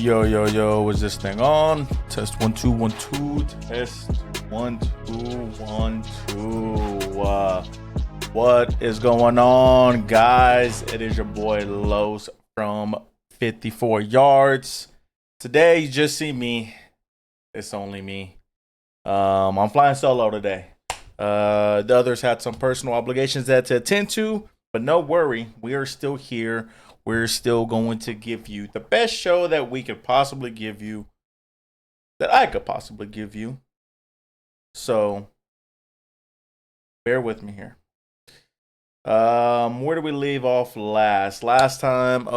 Yo, is this thing on? Test 1 2 1 2. Test 1 2 1 2. What is going on, guys? It is your boy Los from 54 Yards. Today, you just see me. It's only me. I'm flying solo today. The others had some personal obligations that to attend to, but no worry, we are still here. We're still going to give you the best show that we could possibly give you, that I could possibly give you. So, bear with me here. Where did we leave off last? Last time,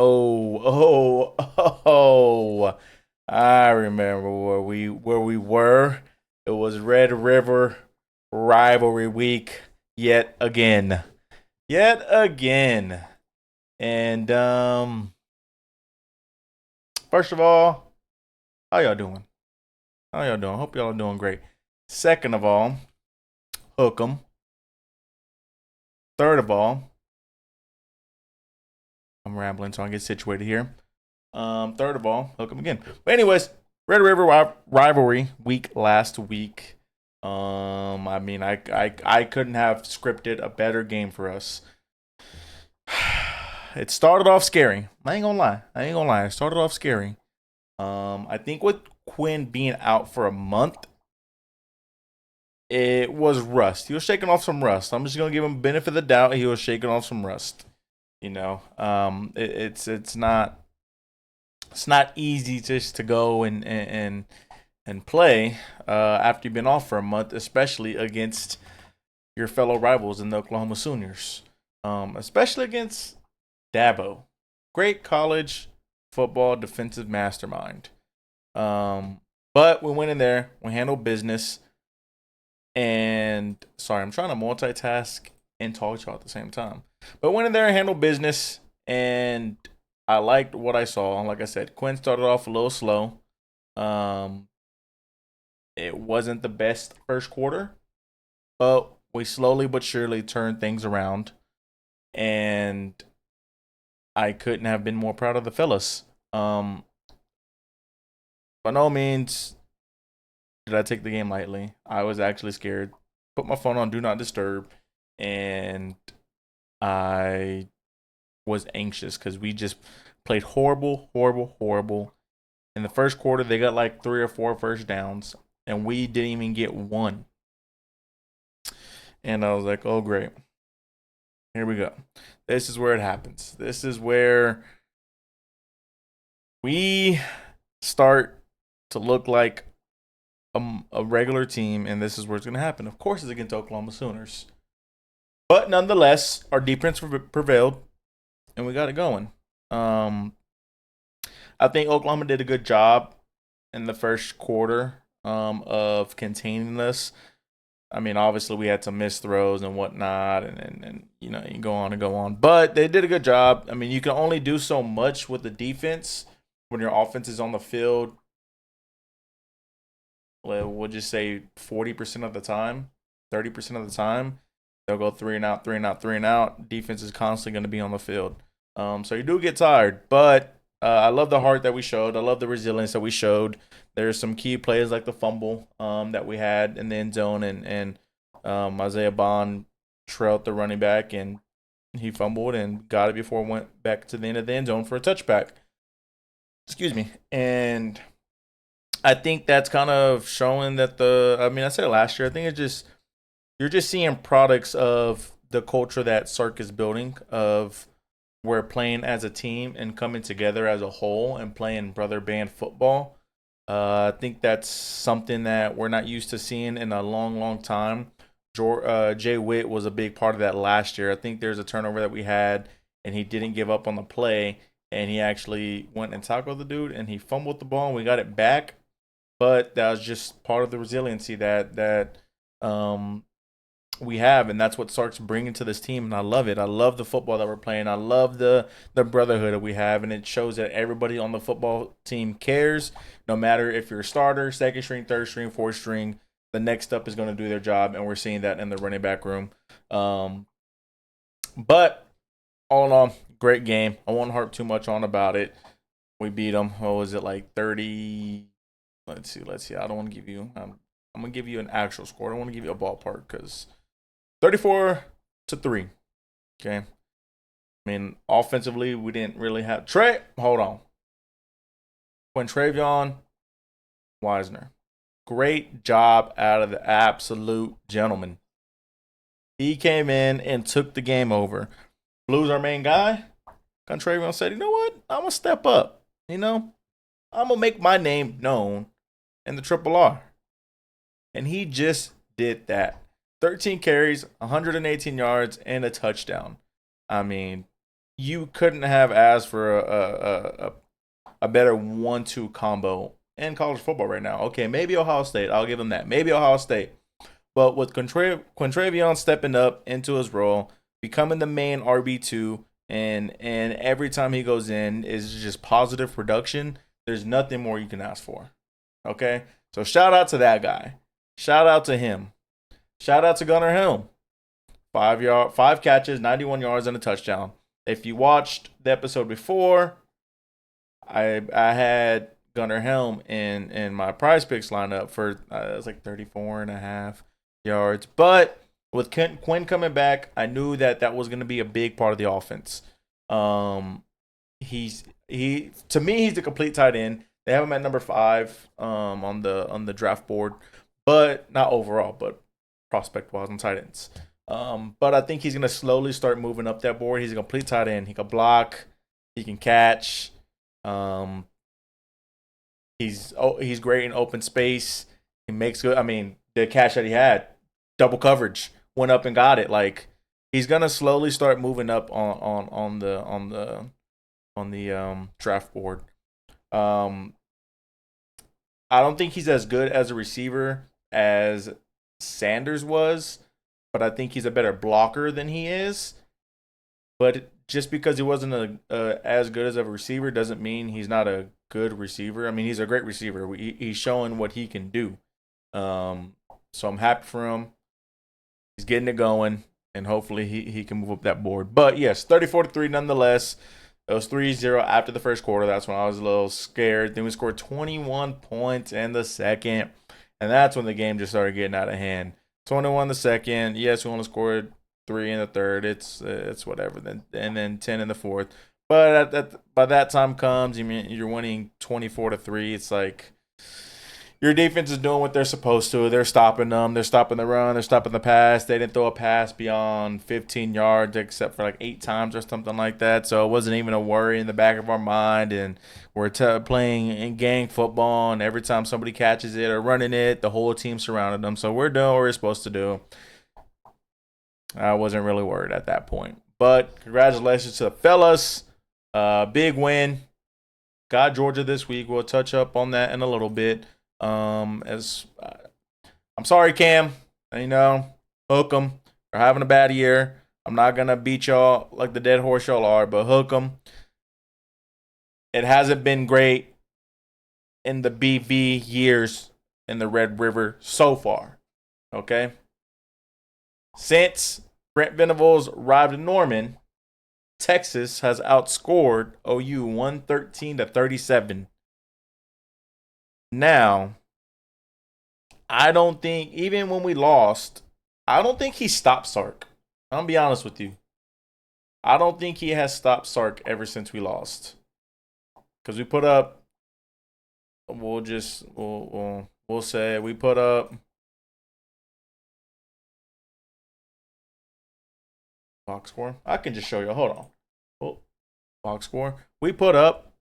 I remember where we were. It was Red River rivalry week yet again. And first of all, how y'all doing? Hope y'all are doing great. Second of all, hook 'em. Third of all, I'm rambling, so I get situated here. Third of all, hook 'em again. But anyways, Red River rivalry week last week. I couldn't have scripted a better game for us. It started off scary. I ain't gonna lie. It started off scary. I think with Quinn being out for a month, it was rust. He was shaking off some rust. I'm just gonna give him benefit of the doubt. He was shaking off some rust. It's not easy just to go and play after you've been off for a month, especially against your fellow rivals in the Oklahoma Sooners, especially against Dabo, great college football defensive mastermind. But we went in there, we handled business, and sorry, I'm trying to multitask and talk to y'all at the same time. But went in there and handled business, and I liked what I saw. Like I said, Quinn started off a little slow. It wasn't the best first quarter, but we slowly but surely turned things around, and I couldn't have been more proud of the fellas. By no means did I take the game lightly. I was actually scared. Put my phone on Do Not Disturb, and I was anxious because we just played horrible. In the first quarter, they got like 3 or 4 first downs, and we didn't even get one. And I was like, oh, great. Here we go. This is where it happens. This is where we start to look like a regular team, and this is where it's going to happen. Of course, it's against Oklahoma Sooners. But nonetheless, our defense prevailed, and we got it going. I think Oklahoma did a good job in the first quarter of containing us. I mean, obviously, we had some missed throws and whatnot, and you know, you go on. But they did a good job. I mean, you can only do so much with the defense when your offense is on the field. We'll just say 40% of the time, 30% of the time, they'll go 3 and out. Defense is constantly going to be on the field. So you do get tired, but I love the heart that we showed. I love the resilience that we showed. There's some key plays like the fumble that we had in the end zone, and Isaiah Bond trailed the running back, and he fumbled and got it before it went back to the end of the end zone for a touchback. Excuse me. And I think that's kind of showing that I said it last year. I think you're just seeing products of the culture that Sark is building, of we're playing as a team and coming together as a whole and playing brother band football. I think that's something that we're not used to seeing in a long time. Jay Witt was a big part of that last year. I think there's a turnover that we had, and he didn't give up on the play, and he actually went and tackled the dude, and he fumbled the ball, and we got it back. But that was just part of the resiliency that we have, and that's what Sark's bringing to this team, and I love it. I love the football that we're playing. I love the brotherhood that we have, and it shows that everybody on the football team cares, no matter if you're a starter, second string, third string, fourth string. The next up is going to do their job, and we're seeing that in the running back room. But all in all, great game. I won't harp too much on about it. We beat them. What was it, like 30? Let's see. I don't want to give you. I'm gonna give you an actual score. I don't want to give you a ballpark because 34-3. Okay. I mean, offensively, we didn't really have Trey. Hold on. Quintravion Wisner, great job out of the absolute gentleman. He came in and took the game over. Blues our main guy. Contrarian said, you know what? I'm going to step up. I'm going to make my name known in the Triple R. And he just did that. 13 carries, 118 yards, and a touchdown. I mean, you couldn't have asked for a better 1-2 combo in college football right now. Okay, maybe Ohio State. I'll give him that. Maybe Ohio State. But with Quintravion stepping up into his role, becoming the main RB2, and every time he goes in is just positive production, there's nothing more you can ask for. Okay? So shout out to that guy. Shout out to him. Shout out to Gunnar Helm. 5 catches, 91 yards, and a touchdown. If you watched the episode before, I had Gunnar Helm in my prize picks lineup for it was like 34.5 yards. But with Quinn coming back, I knew that was going to be a big part of the offense. He's the complete tight end. They have him at number 5 on the draft board, but not overall, but prospect wise on tight ends. But I think he's going to slowly start moving up that board. He's a complete tight end. He can block, he can catch. He's great in open space. He makes good. I mean, the catch that he had, double coverage, went up and got it. Like, he's gonna slowly start moving up on the draft board. I don't think he's as good as a receiver as Sanders was, but I think he's a better blocker than he is. But just because he wasn't as good as a receiver doesn't mean he's not a good receiver. I mean, he's a great receiver. He's showing what he can do. So I'm happy for him. He's getting it going, and hopefully he can move up that board. But yes, 34-3 nonetheless. It was 3-0 after the first quarter. That's when I was a little scared. Then we scored 21 points in the second, and that's when the game just started getting out of hand. 21 the second. Yes, we only scored 3 in the third. It's whatever. And then 10 in the fourth. But by that time comes, you're winning 24-3. It's like your defense is doing what they're supposed to. They're stopping them. They're stopping the run. They're stopping the pass. They didn't throw a pass beyond 15 yards except for like 8 times or something like that. So it wasn't even a worry in the back of our mind. And we're playing in gang football, and every time somebody catches it or running it, the whole team surrounded them. So we're doing what we're supposed to do. I wasn't really worried at that point. But congratulations to the fellas. Big win. Got Georgia this week. We'll touch up on that in a little bit. I'm sorry, Cam. Hook 'em. They're having a bad year. I'm not going to beat y'all like the dead horse y'all are, but hook 'em. It hasn't been great in the BV years in the Red River so far. Okay? Since Brent Venables arrived in Norman, Texas has outscored OU 113-37. Now, I don't think, even when we lost, I don't think he stopped Sark. I'm going to be honest with you. I don't think he has stopped Sark ever since we lost. Because we put up, we'll say we put up box score. I can just show you. Hold on. Oh, box score. We put up,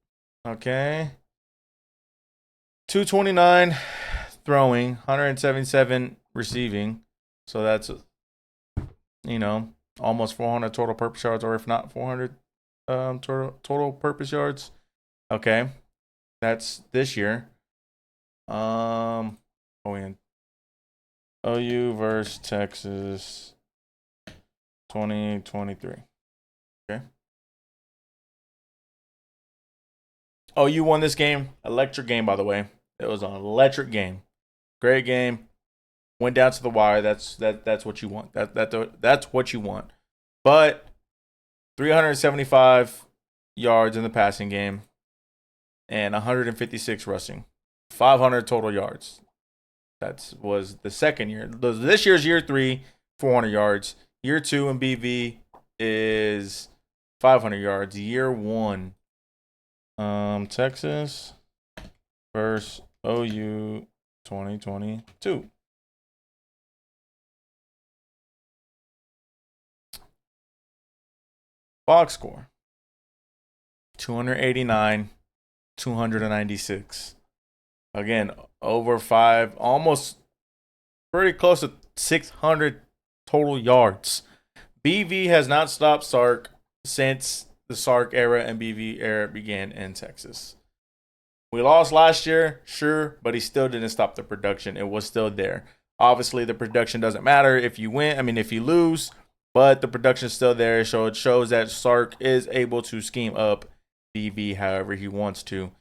okay, 229 throwing, 177 receiving. So that's, almost 400 total purpose yards, or if not 400 total purpose yards. Okay. That's this year. OU versus Texas 2023. Okay. OU won this game. Electric game, by the way. It was an electric game. Great game. Went down to the wire. That's what you want. That's what you want. But 375 yards in the passing game. and 156 rushing, 500 total yards. That was the second year. This year's year 3, 400 yards. Year 2 in BV is 500 yards. Year 1, Texas versus OU 2022. Box score 289, 296. Again, over 5, almost pretty close to 600 total yards. BV has not stopped Sark since the Sark era and BV era began in Texas. We lost last year, sure, but he still didn't stop the production. It was still there. Obviously, the production doesn't matter if you win. I mean, if you lose, but the production's still there. So it shows that Sark is able to scheme up BV however he wants to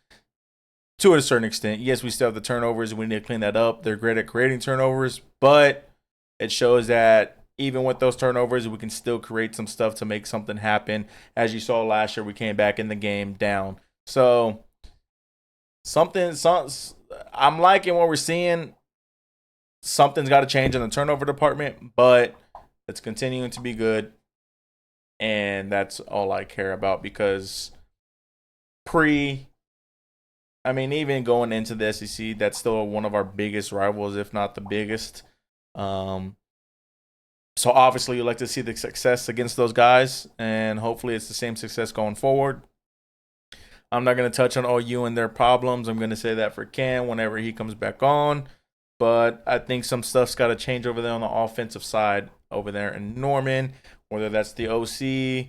a certain extent. Yes, we still have the turnovers. We need to clean that up. They're great at creating turnovers, but it shows that even with those turnovers, we can still create some stuff to make something happen. As you saw last year, we came back in the game down. So I'm liking what we're seeing. Something's got to change in the turnover department, but it's continuing to be good. And that's all I care about because even going into the SEC, that's still one of our biggest rivals, if not the biggest. So obviously, you like to see the success against those guys, and hopefully it's the same success going forward. I'm not going to touch on OU and their problems. I'm going to say that for Ken whenever he comes back on. But I think some stuff's got to change over there on the offensive side over there in Norman, whether that's the OC,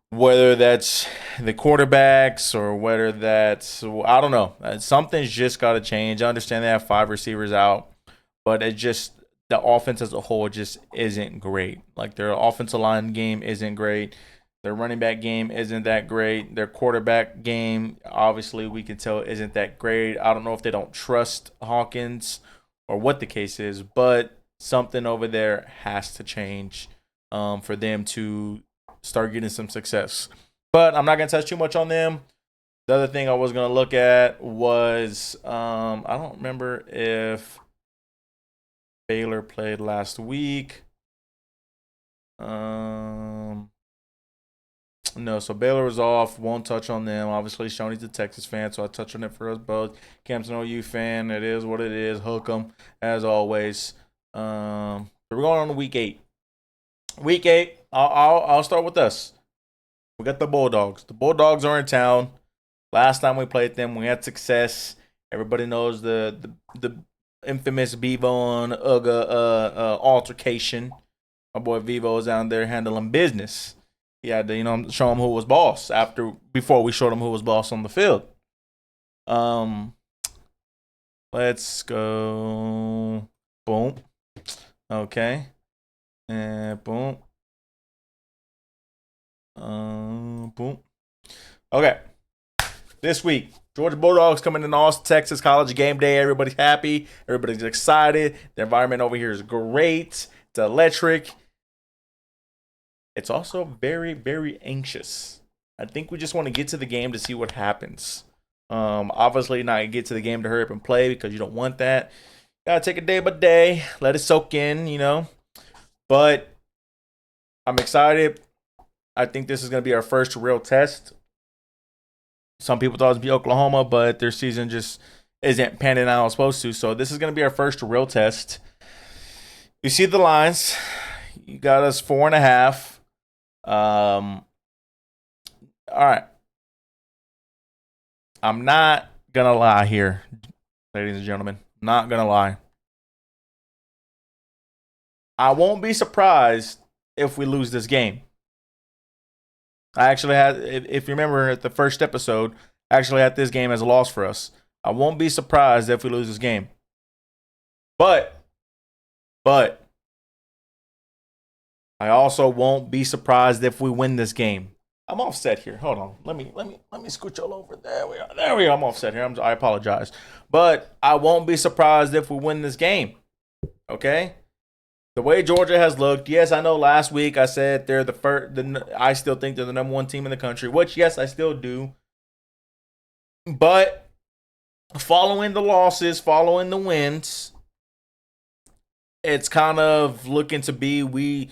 whether that's the quarterbacks, or whether that's, I don't know. Something's just got to change. I understand they have 5 receivers out, but the offense as a whole just isn't great. Like their offensive line game isn't great. Their running back game isn't that great. Their quarterback game, obviously, we can tell isn't that great. I don't know if they don't trust Hawkins or what the case is, but something over there has to change for them to start getting some success. But I'm not going to touch too much on them. The other thing I was going to look at was I don't remember if Baylor played last week. No, so Baylor was off. Won't touch on them. Obviously, Shonee's a Texas fan, so I touch on it for us both. Cam's an OU fan. It is what it is. Hook 'em, as always. So we're going on to week 8. Week 8, I'll start with us. We got the Bulldogs. The Bulldogs are in town. Last time we played them, we had success. Everybody knows the infamous Bevo and Uga altercation. My boy Vivo is down there handling business. He had to, show him who was boss before we showed him who was boss on the field. Let's go. Boom. Okay. And boom. Boom. Okay. This week, Georgia Bulldogs coming to Austin, Texas, College game day. Everybody's happy. Everybody's excited. The environment over here is great. It's electric. It's also very, very anxious. I think we just want to get to the game to see what happens. Obviously, not get to the game to hurry up and play because you don't want that. Gotta take it day by day. Let it soak in, But I'm excited. I think this is going to be our first real test. Some people thought it was be Oklahoma, but their season just isn't panning out as supposed to. So this is going to be our first real test. You see the lines. You got us 4.5. All right. I'm not going to lie here, ladies and gentlemen. Not going to lie. I won't be surprised if we lose this game. I actually had, if you remember at the first episode, I actually had this game as a loss for us. I won't be surprised if we lose this game. But I also won't be surprised if we win this game. I'm offset here. Hold on. Let me scooch all over. There we are. There we are. I'm offset here. I apologize. But I won't be surprised if we win this game. Okay? The way Georgia has looked, yes, I know last week I said they're the first. I still think they're the number 1 team in the country, which, yes, I still do. But following the losses, following the wins, it's kind of looking to be we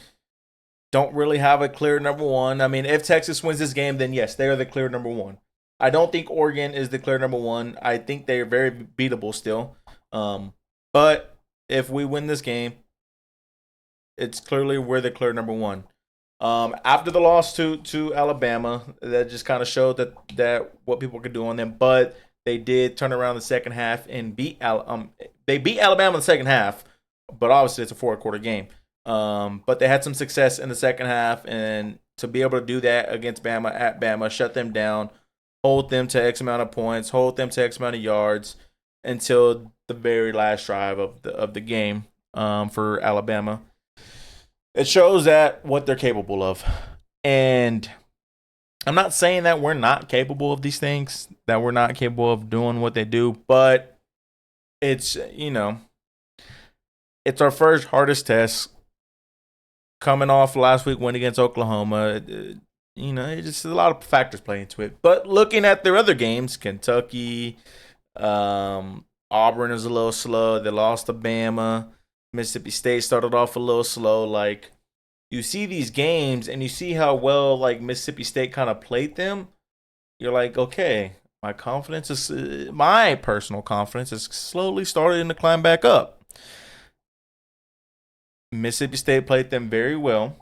don't really have a clear number one. I mean, if Texas wins this game, then yes, they are the clear number one. I don't think Oregon is the clear number one. I think they are very beatable still. But if we win this game, it's clearly we're the clear number one. After the loss to Alabama, that just kind of showed that what people could do on them. But they did turn around the second half and they beat Alabama in the second half, but obviously it's a fourth-quarter game. But they had some success in the second half, and to be able to do that against Bama at Bama, shut them down, hold them to X amount of points, hold them to X amount of yards until the very last drive of the game for Alabama. It shows that what they're capable of. And I'm not saying that we're not capable of these things, that we're not capable of doing what they do, but it's, it's our first hardest test coming off last week win against Oklahoma. It's just a lot of factors play into it. But looking at their other games, Kentucky, Auburn is a little slow. They lost to Bama. Mississippi State started off a little slow. Like, you see these games and you see how well like Mississippi State kind of played them. You're like, okay, my personal confidence is slowly starting to climb back up. Mississippi State played them very well.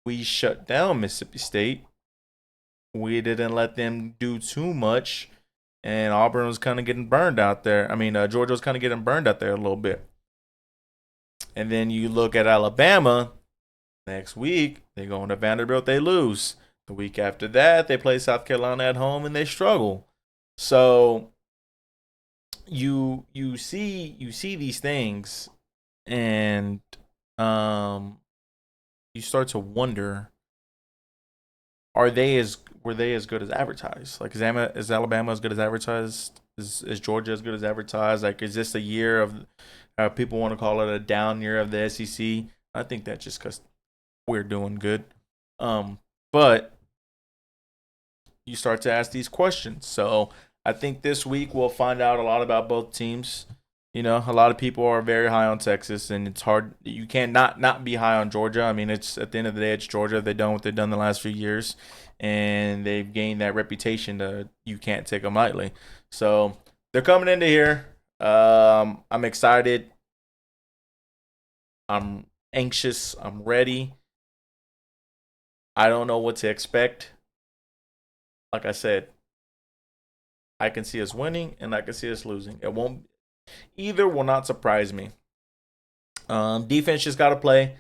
We shut down Mississippi State. We didn't let them do too much, and Auburn was kind of getting burned out there. I mean, Georgia was kind of getting burned out there a little bit. And then you look at Alabama. Next week, they go into Vanderbilt, they lose. The week after that, they play South Carolina at home and they struggle. So you see these things, and you start to wonder, were they as good as advertised? Like, is Alabama as good as advertised? Is Georgia as good as advertised? Like, is this a year of people want to call it a down year of the SEC? I think that's just because we're doing good. But you start to ask these questions. So I think this week we'll find out a lot about both teams. A lot of people are very high on Texas, and it's hard. You can't not be high on Georgia. I mean, it's at the end of the day, it's Georgia. They've done what they've done the last few years, and they've gained that reputation that you can't take them lightly. So they're coming into here. I'm excited. I'm anxious. I'm ready. I don't know what to expect. Like I said, I can see us winning and I can see us losing. Either will not surprise me. Defense just gotta play.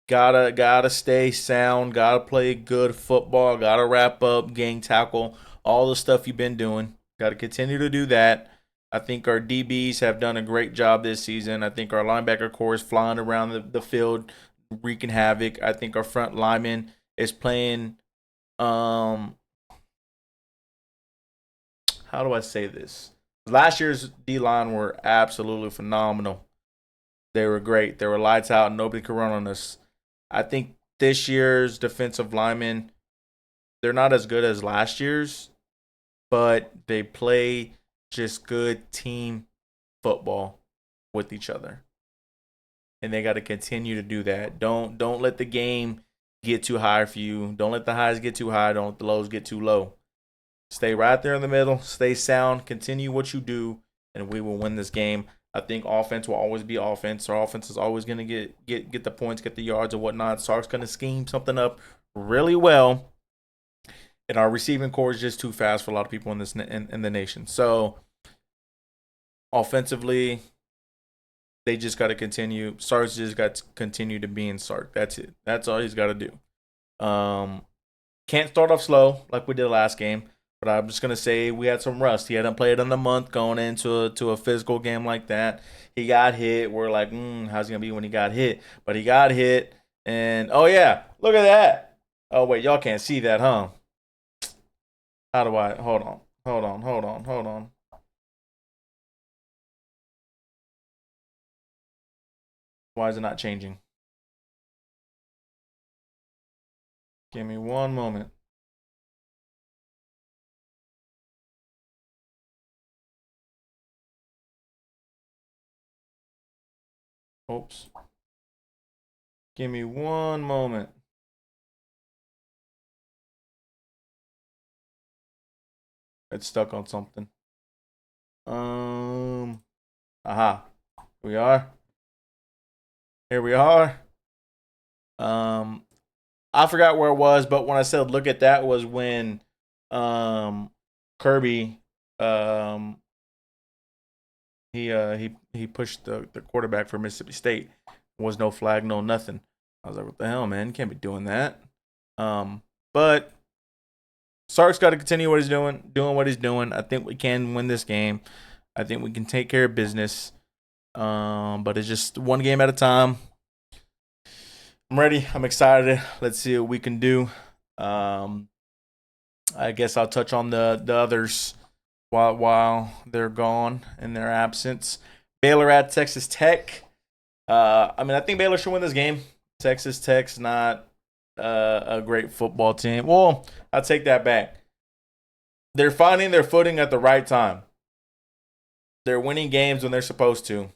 Gotta stay sound. Gotta play good football. Gotta wrap up, gang tackle, all the stuff you've been doing. Gotta continue to do that. I think our DBs have done a great job this season. I think our linebacker core is flying around the field, wreaking havoc. I think our front lineman is playing. How do I say this? Last year's D line were absolutely phenomenal. They were great. They were lights out, and nobody could run on us. I think this year's defensive linemen, they're not as good as last year's, but they play just good team football with each other. And they got to continue to do that. Don't let the game get too high for you. Don't let the highs get too high. Don't let the lows get too low. Stay right there in the middle. Stay sound. Continue what you do, and we will win this game. I think offense will always be offense. Our offense is always going to get the points, get the yards, and whatnot. Sark's going to scheme something up really well, and our receiving core is just too fast for a lot of people in the nation. So offensively, they just got to continue. Sark's just got to continue to be in Sark. That's it. That's all he's got to do. Can't start off slow like we did last game. But I'm just gonna say we had some rust. He hadn't played in a month going into a physical game like that. He got hit. We're like, how's he gonna be when he got hit? But he got hit, and oh yeah, look at that. Oh wait, y'all can't see that, huh? How do I? Hold on. Why is it not changing? Give me one moment. Oops. Give me one moment. It's stuck on something. Aha. We are. Here we are. I forgot where it was, but when I said look at that was when Kirby he pushed the quarterback for Mississippi State. Was no flag, no nothing. I was like, what the hell, man? You can't be doing that. But Sark's got to continue what he's doing what he's doing. I think we can win this game. I think we can take care of business. But it's just one game at a time. I'm ready. I'm excited. Let's see what we can do. I guess I'll touch on the others while they're gone in their absence. Baylor at Texas Tech. I think Baylor should win this game. Texas Tech's not a great football team. Well, I'll take that back. They're finding their footing at the right time. They're winning games when they're supposed to.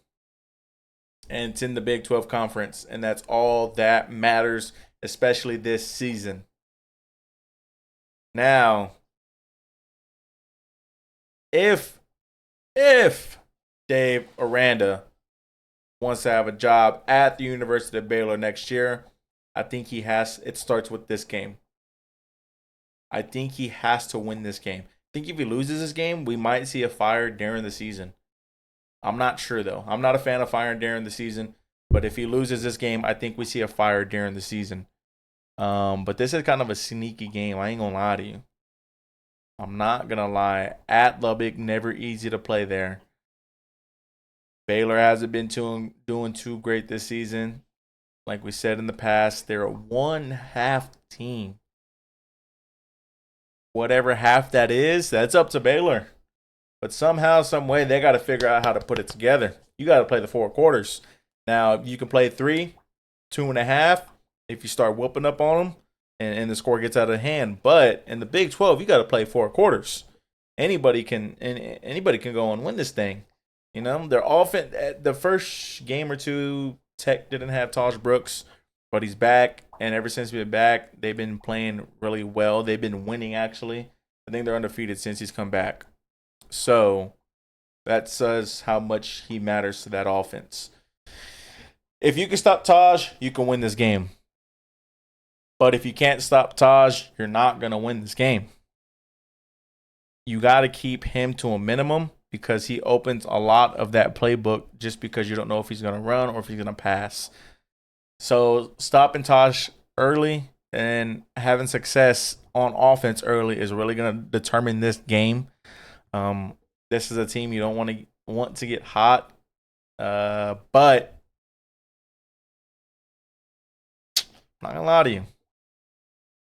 And it's in the Big 12 Conference. And that's all that matters, especially this season. Now, if Dave Aranda wants to have a job at the University of Baylor next year, I think it starts with this game. I think he has to win this game. I think if he loses this game, we might see a fire during the season. I'm not sure, though. I'm not a fan of firing during the season. But if he loses this game, I think we see a fire during the season. But this is kind of a sneaky game. I ain't going to lie to you. I'm not going to lie. At Lubbock, never easy to play there. Baylor hasn't been doing too great this season. Like we said in the past, they're a one-half team. Whatever half that is, that's up to Baylor. But somehow, some way, they got to figure out how to put it together. You got to play the 4 quarters. Now, you can play 3, 2.5 if you start whooping up on them and the score gets out of hand. But in the Big 12, you got to play 4 quarters. Anybody can go and win this thing. You know, their offense, the first game or two, Tech didn't have Taj Brooks, but he's back. And ever since he's been back, they've been playing really well. They've been winning, actually. I think they're undefeated since he's come back. So that says how much he matters to that offense. If you can stop Taj, you can win this game. But if you can't stop Taj, you're not going to win this game. You got to keep him to a minimum because he opens a lot of that playbook just because you don't know if he's going to run or if he's going to pass. So stopping Taj early and having success on offense early is really going to determine this game. This is a team you don't want to get hot, but I'm not gonna lie to you.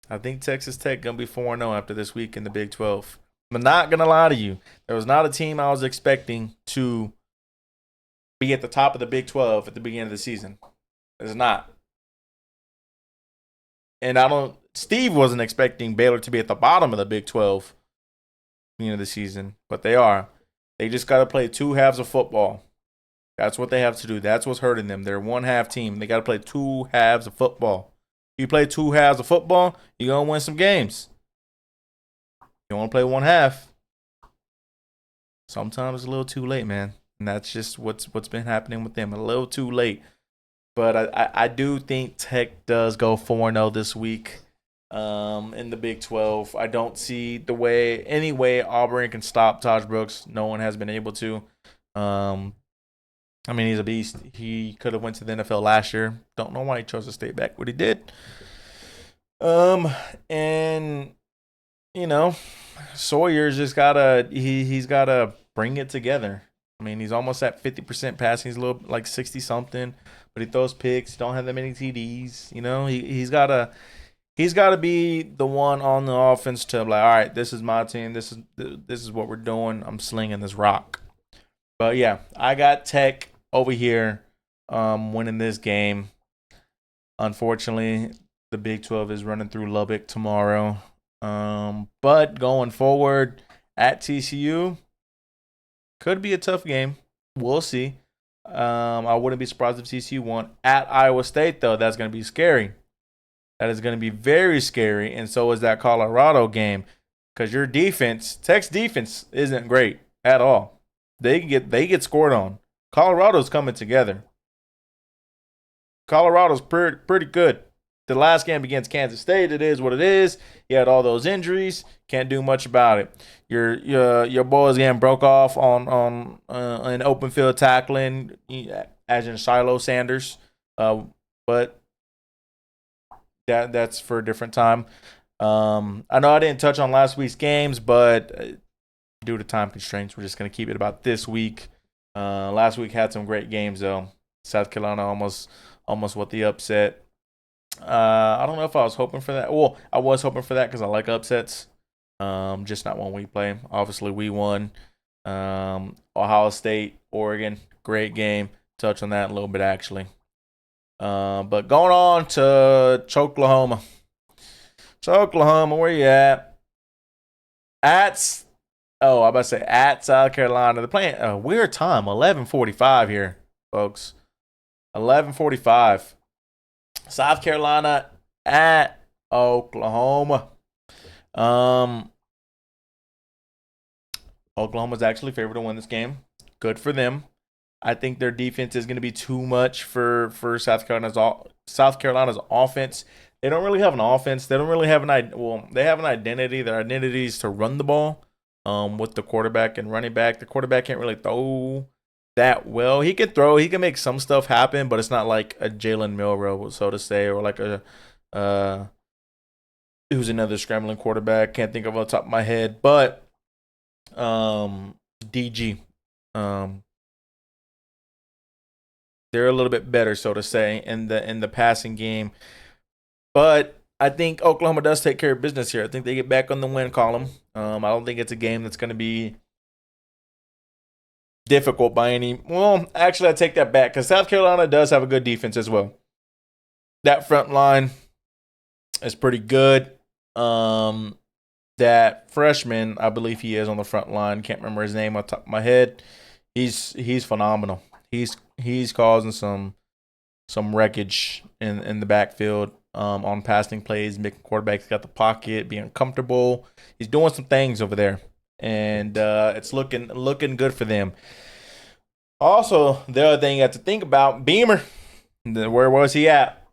I think Texas Tech gonna be 4-0 after this week in the Big 12. I'm not gonna lie to you. There was not a team I was expecting to be at the top of the Big 12 at the beginning of the season. It's not. And Steve wasn't expecting Baylor to be at the bottom of the Big 12 beginning of the season, but they are. They just got to play 2 halves of football. That's what they have to do. That's what's hurting them. They're a 1-half team. They got to play 2 halves of football. You play 2 halves of football, you're going to win some games. You want to play 1 half. Sometimes it's a little too late, man. And that's just what's been happening with them. A little too late. But I do think Tech does go 4-0 this week in the Big 12. I don't see any way Auburn can stop Taj Brooks. No one has been able to. He's a beast. He could have went to the NFL last year. Don't know why he chose to stay back, but he did. And you know, Sawyer's just he's gotta bring it together. I mean, he's almost at 50% passing. He's a little like 60 something, but he throws picks. He don't have that many TDs. You know, he's gotta be the one on the offense to like, all right, this is my team. This is what we're doing. I'm slinging this rock. But yeah, I got Tech over here winning this game. Unfortunately, the Big 12 is running through Lubbock tomorrow. But going forward at TCU, could be a tough game. We'll see. I wouldn't be surprised if TCU won at Iowa State, though. That's going to be scary. That is going to be very scary, and so is that Colorado game, because your defense, Tech's defense, isn't great at all. They get scored on. Colorado's coming together. Colorado's pretty good. The last game against Kansas State, it is what it is. He had all those injuries. Can't do much about it. Your boys getting broke off on an open field tackling, as in Shiloh Sanders. But that's for a different time. I know I didn't touch on last week's games, but due to time constraints, we're just gonna keep it about this week. Last week had some great games though. South Carolina almost with the upset. I don't know if I was hoping for that. Well, I was hoping for that because I like upsets. Just not when we play. Obviously, we won. Ohio State, Oregon, great game. Touch on that a little bit actually. But going on to Oklahoma. Oklahoma, where you at? I'm about to say at South Carolina. They're playing a weird time, 11:45 here, folks. 11:45. South Carolina at Oklahoma. Oklahoma's actually favored to win this game. Good for them. I think their defense is going to be too much for South Carolina's offense. They don't really have an offense. They don't really have they have an identity. Their identity is to run the ball. With the quarterback and running back. The quarterback can't really throw that well. He can throw. He can make some stuff happen, but it's not like a Jalen Milroe, so to say, or like who's another scrambling quarterback. Can't think of on the top of my head, but DG. They're a little bit better, so to say, in the passing game. But I think Oklahoma does take care of business here. I think they get back on the win column. I don't think it's a game that's going to be difficult by any. Well, actually, I take that back because South Carolina does have a good defense as well. That front line is pretty good. That freshman, I believe he is on the front line. Can't remember his name on top of my head. He's phenomenal. He's causing some wreckage in the backfield. On passing plays, making quarterbacks got the pocket, being comfortable. He's doing some things over there, and it's looking good for them. Also, the other thing you have to think about, Beamer. Where was he at?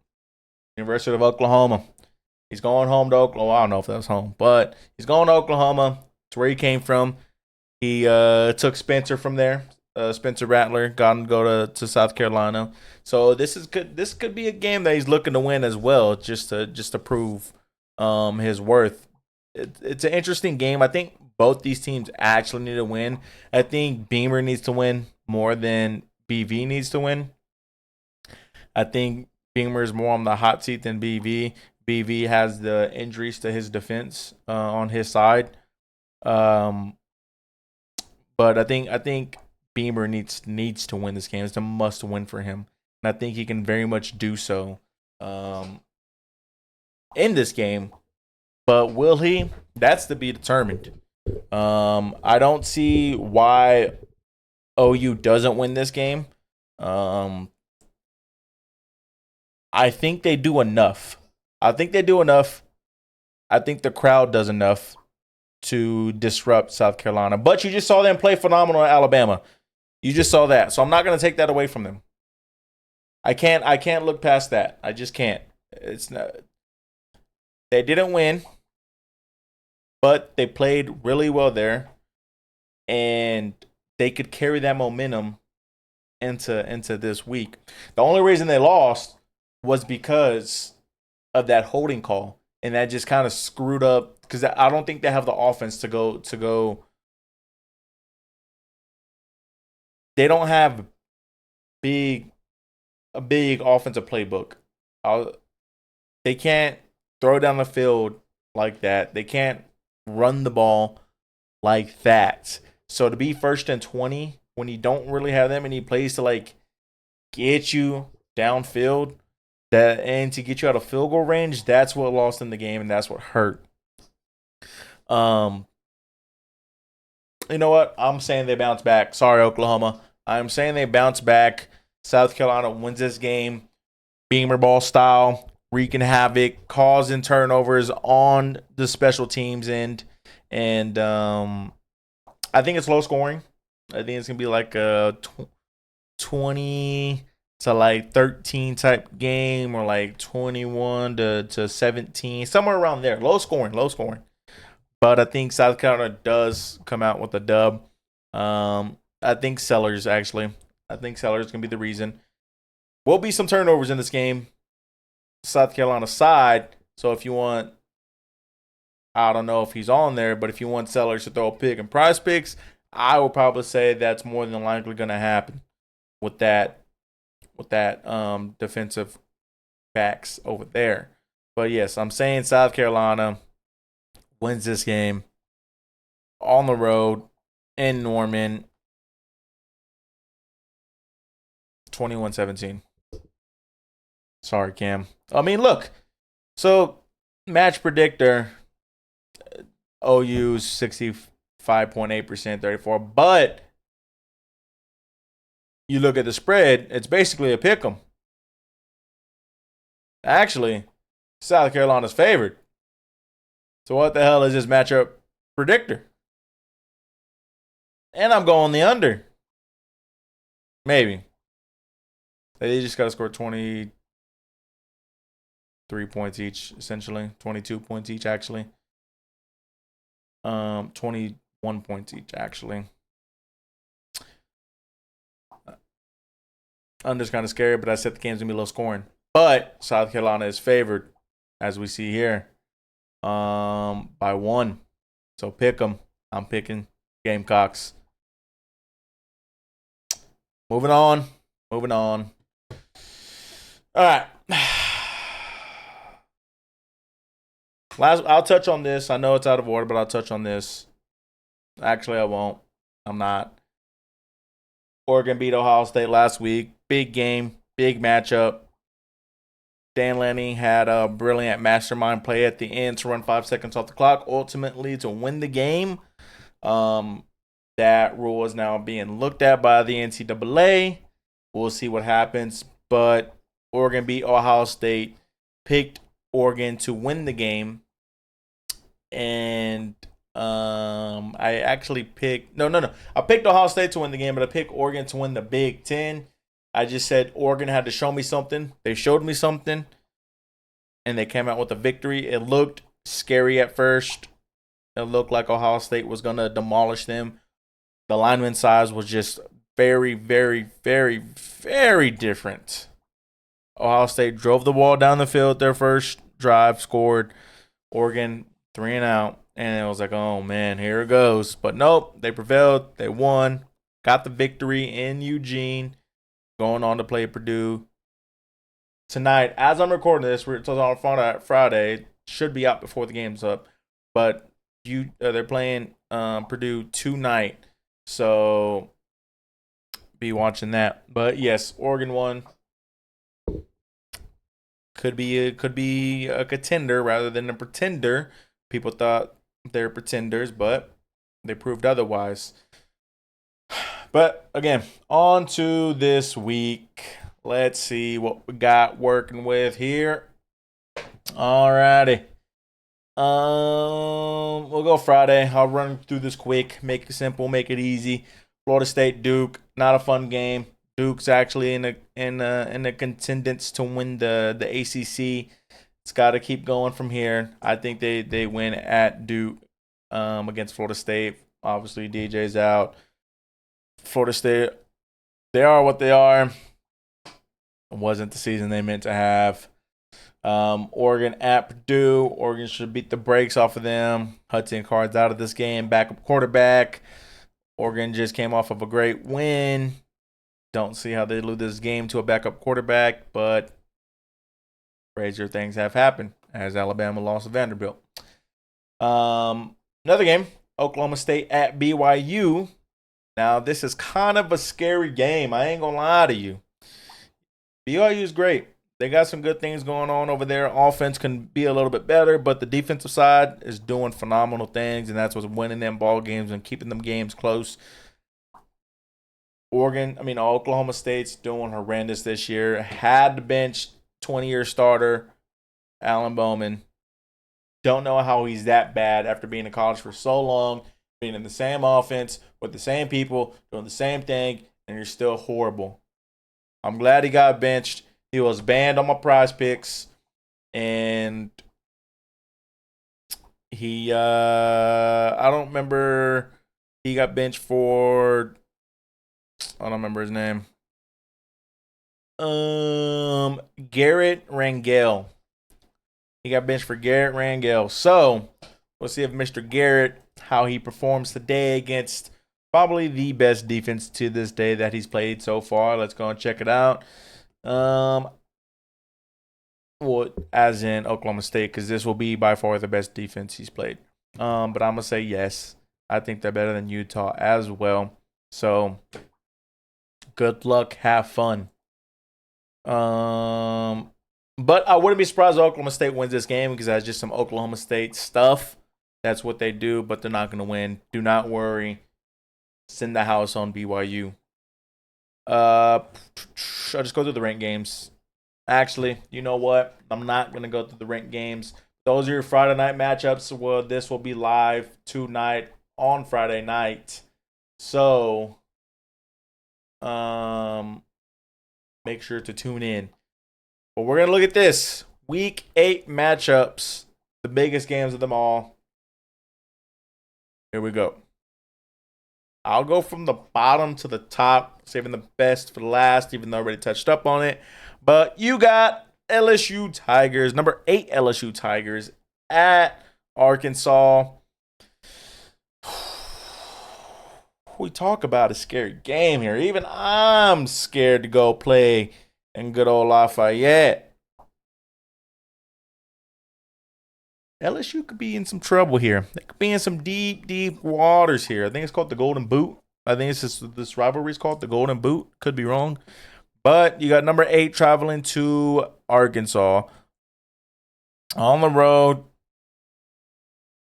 University of Oklahoma. He's going home to Oklahoma. I don't know if that's home, but he's going to Oklahoma. It's where he came from. He took Spencer from there. Spencer Rattler got him to go to South Carolina. So this could be a game that he's looking to win as well, just to prove his worth. It's an interesting game. I think both these teams actually need to win. I think Beamer needs to win more than BV needs to win. I think Beamer is more on the hot seat than BV. BV has the injuries to his defense on his side. But I think Beamer needs to win this game. It's a must win for him. And I think he can very much do so in this game. But will he? That's to be determined. I don't see why OU doesn't win this game. I think they do enough. I think the crowd does enough to disrupt South Carolina. But you just saw them play phenomenal at Alabama. You just saw that. So I'm not going to take that away from them. I can't look past that. I just can't. It's not. They didn't win, but they played really well there, and they could carry that momentum into this week. The only reason they lost was because of that holding call, and that just kind of screwed up because I don't think they have the offense to go. They don't have a big offensive playbook. They can't throw down the field like that. They can't run the ball like that. So to be 1st and 20 when you don't really have that many plays to like get you downfield and to get you out of field goal range, that's what lost in the game and that's what hurt. You know what? I'm saying they bounce back. Sorry, Oklahoma. I'm saying they bounce back. South Carolina wins this game, Beamer ball style, wreaking havoc, causing turnovers on the special teams end, and I think it's low scoring. I think it's gonna be like a 20 to like 13 type game, or like 21 to 17, somewhere around there. Low scoring, low scoring. But I think South Carolina does come out with a dub. I think Sellers actually. I think Sellers can be the reason. Will be some turnovers in this game, South Carolina side. So if you want, I don't know if he's on there, but if you want Sellers to throw a pick and prize picks, I would probably say that's more than likely going to happen with that defensive backs over there. But yes, I'm saying South Carolina wins this game on the road in Norman, 21-17. Sorry, Cam. I mean, look. So, match predictor, OU's 65.8%, 34. But you look at the spread, it's basically a pick 'em. Actually, South Carolina's favored. So what the hell is this matchup predictor? And I'm going the under. Maybe. They just got to score 23 points each, essentially. 22 points each, actually. 21 points each, actually. Under's kind of scary, but I said the game's going to be low scoring. But South Carolina is favored, as we see here, by 1. So pick them. I'm picking Gamecocks. Moving on. All right. I'll touch on this. I know it's out of order, but I'll touch on this. Actually, I won't. I'm not. Oregon beat Ohio State last week. Big game, big matchup. Dan Lanning had a brilliant mastermind play at the end to run 5 seconds off the clock, ultimately to win the game. That rule is now being looked at by the NCAA. We'll see what happens. But Oregon beat Ohio State, picked Oregon to win the game. And I actually picked no. I picked Ohio State to win the game, but I picked Oregon to win the Big Ten. I just said Oregon had to show me something. They showed me something, and they came out with a victory. It looked scary at first. It looked like Ohio State was going to demolish them. The lineman size was just very, very, very, very different. Ohio State drove the ball down the field their first drive, scored. Oregon 3 and out. And it was like, oh, man, here it goes. But nope, they prevailed. They won. Got the victory in Eugene. Going on to play Purdue tonight. As I'm recording this, it's on Friday. Should be out before the game's up. But they're playing Purdue tonight. So be watching that. But yes, Oregon won. Could be a contender rather than a pretender. People thought they're pretenders, but they proved otherwise. But again, on to this week. Let's see what we got working with here. Alrighty. We'll go Friday. I'll run through this quick, make it simple, make it easy. Florida State Duke, not a fun game. Duke's actually in the contenders to win the ACC. It's got to keep going from here. I think they win at Duke against Florida State. Obviously, DJ's out. Florida State, they are what they are. It wasn't the season they meant to have. Oregon at Purdue. Oregon should beat the brakes off of them. Hudson Card's out of this game. Backup quarterback. Oregon just came off of a great win. Don't see how they lose this game to a backup quarterback, but crazier things have happened as Alabama lost to Vanderbilt. Another game, Oklahoma State at BYU. Now, this is kind of a scary game. I ain't going to lie to you. BYU is great. They got some good things going on over there. Offense can be a little bit better, but the defensive side is doing phenomenal things, and that's what's winning them ball games and keeping them games close. Oklahoma State's doing horrendous this year. Had to bench 20-year starter Alan Bowman. Don't know how he's that bad after being in college for so long, being in the same offense with the same people, doing the same thing, and you're still horrible. I'm glad he got benched. He was banned on my prize picks, and I don't remember, he got benched for, I don't remember his name. Garrett Rangel. He got benched for Garrett Rangel. So we'll see if Mr. Garrett, how he performs today against probably the best defense to this day that he's played so far. Let's go and check it out. Well, as in Oklahoma State, because this will be by far the best defense he's played. But I'm gonna say yes. I think they're better than Utah as well. So good luck, have fun. But I wouldn't be surprised if Oklahoma State wins this game because that's just some Oklahoma State stuff. That's what they do, but they're not going to win. Do not worry. Send the house on BYU. I'll just go through the ranked games. Actually, you know what? I'm not going to go through the ranked games. Those are your Friday night matchups. Well, this will be live tonight on Friday night. So, make sure to tune in. But we're going to look at this. Week 8 matchups. The biggest games of them all. Here we go. I'll go from the bottom to the top, saving the best for last, even though I already touched up on it. But you got LSU Tigers, number 8 LSU Tigers at Arkansas. We talk about a scary game here. Even I'm scared to go play in good old Lafayette. LSU could be in some trouble here. They could be in some deep, deep waters here. I think it's called the Golden Boot. I think it's just, this rivalry is called the Golden Boot. Could be wrong. But you got number 8 traveling to Arkansas. On the road.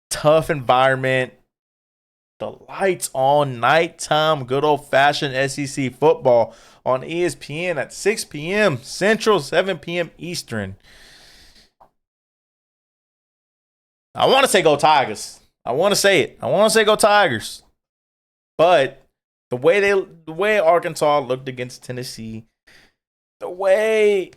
Tough environment. The lights on, nighttime, good old-fashioned SEC football on ESPN at 6 p.m. Central, 7 p.m. Eastern. I want to say go Tigers. I want to say it. I want to say go Tigers. But the way Arkansas looked against Tennessee, the way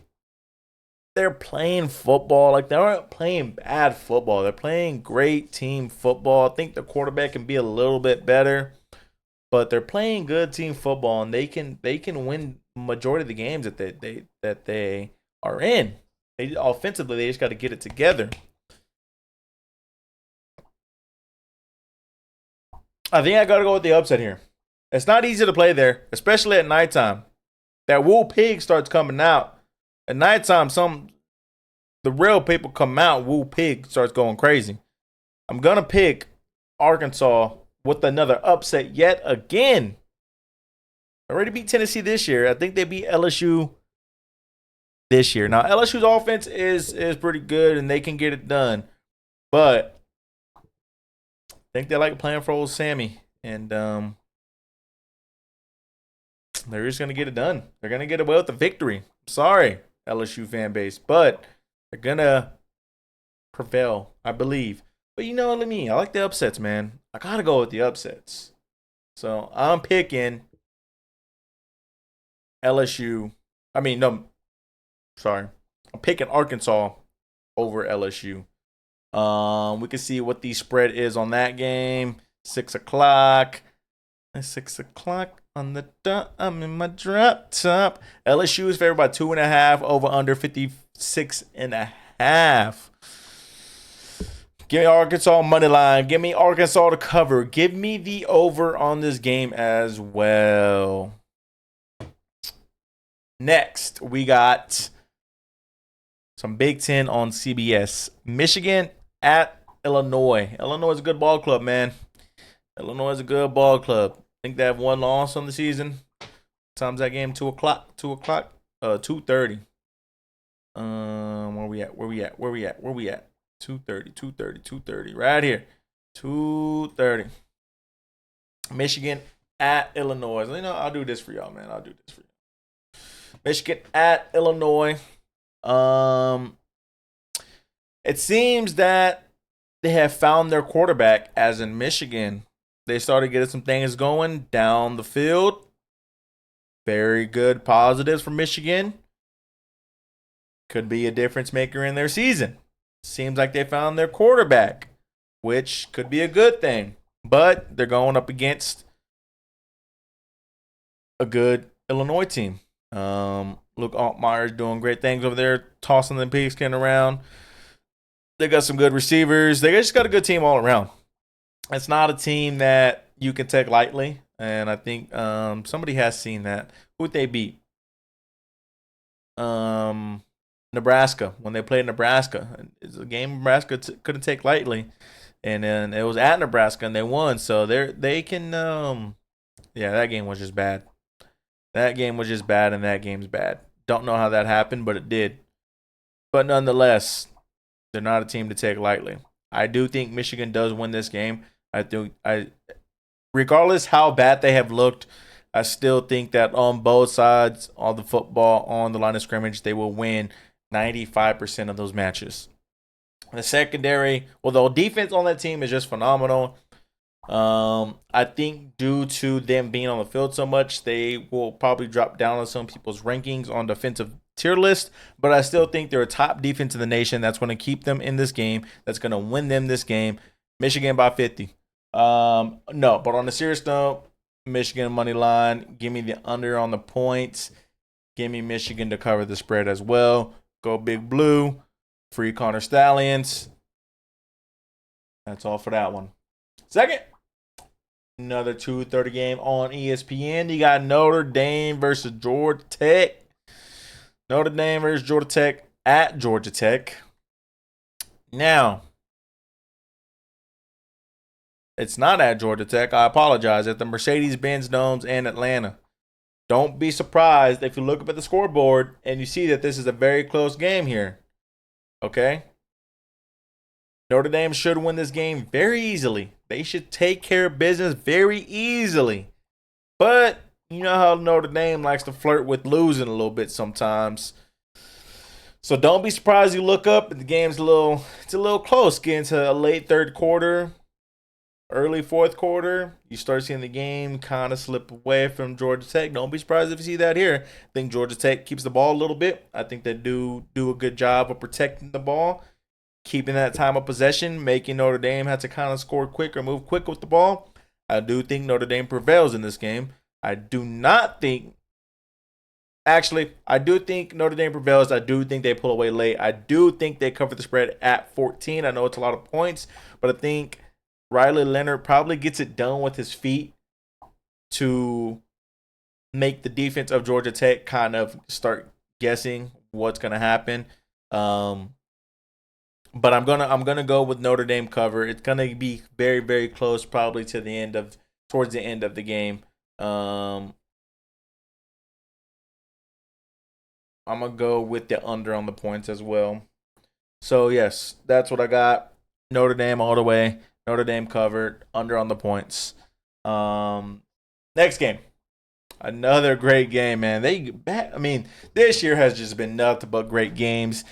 they're playing football, like they aren't playing bad football. They're playing great team football. I think the quarterback can be a little bit better, but they're playing good team football, and they can win majority of the games that they are in. Offensively, they just got to get it together. I think I got to go with the upset here. It's not easy to play there, especially at nighttime. That wool pig starts coming out. At nighttime, the real people come out. Wool pig starts going crazy. I'm going to pick Arkansas with another upset yet again. They already beat Tennessee this year. I think they beat LSU this year. Now, LSU's offense is pretty good, and they can get it done. But I think they like playing for old Sammy, and they're just going to get it done. They're going to get away with the victory. Sorry, LSU fan base, but they're going to prevail, I believe. But you know what I mean? I like the upsets, man. I got to go with the upsets. So I'm picking LSU. I'm picking Arkansas over LSU. We can see what the spread is on that game. 6 o'clock. 6 o'clock on the dot. I'm in my drop top. LSU is favored by 2.5 over under 56.5. Give me Arkansas money line. Give me Arkansas to cover. Give me the over on this game as well. Next, we got some Big Ten on CBS. Michigan at Illinois. Illinois is a good ball club, man. Illinois is a good ball club. I think they have one loss on the season. Time's that game? 2 o'clock. 2:30. Where we at? 2:30. Right here. 2:30. Michigan at Illinois. I'll do this for y'all, man. I'll do this for you. Michigan at Illinois. It seems that they have found their quarterback, as in Michigan. They started getting some things going down the field. Very good positives for Michigan. Could be a difference maker in their season. Seems like they found their quarterback, which could be a good thing. But they're going up against a good Illinois team. Luke Altmaier is doing great things over there, tossing the pigskin around. They got some good receivers. They just got a good team all around. It's not a team that you can take lightly, and I think somebody has seen that. Who'd they beat? Nebraska. When they played Nebraska, it's a game Nebraska couldn't take lightly, and then it was at Nebraska and they won. So they can. Yeah, that game was just bad. That game was just bad, and that game's bad. Don't know how that happened, but it did. But nonetheless, they're not a team to take lightly. I do think Michigan does win this game. Regardless how bad they have looked, I still think that on both sides of the football, on the line of scrimmage, they will win 95% of those matches. The secondary, the defense on that team is just phenomenal. I think due to them being on the field so much, they will probably drop down on some people's rankings on defensive tier list, but I still think they're a top defense in the nation. That's going to keep them in this game. That's going to win them this game. Michigan by 50. No, but on a serious note, Michigan money line. Give me the under on the points. Give me Michigan to cover the spread as well. Go Big Blue. Free Connor Stallions. That's all for that one. Second, another 2:30 game on ESPN. You got Notre Dame versus Georgia Tech. Notre Dame versus Georgia Tech at Georgia Tech. Now, it's not at Georgia Tech. I apologize. At the Mercedes-Benz Domes in Atlanta. Don't be surprised if you look up at the scoreboard and you see that this is a very close game here. Okay? Notre Dame should win this game very easily. They should take care of business very easily. But you know how Notre Dame likes to flirt with losing a little bit sometimes. So don't be surprised you look up and the game's a little close. Getting to a late third quarter, early fourth quarter, you start seeing the game kind of slip away from Georgia Tech. Don't be surprised if you see that here. I think Georgia Tech keeps the ball a little bit. I think they do a good job of protecting the ball, keeping that time of possession, making Notre Dame have to kind of score quick or move quick with the ball. I do think Notre Dame prevails in this game. I do think Notre Dame prevails. I do think they pull away late. I do think they cover the spread at 14. I know it's a lot of points, but I think Riley Leonard probably gets it done with his feet to make the defense of Georgia Tech kind of start guessing what's going to happen. But I'm gonna go with Notre Dame cover. It's gonna be very, very close, probably towards the end of the game. I'm gonna go with the under on the points as well. So yes, that's what I got. Notre Dame all the way. Notre Dame covered, under on the points. Next game, another great game, man. This year has just been nothing but great games.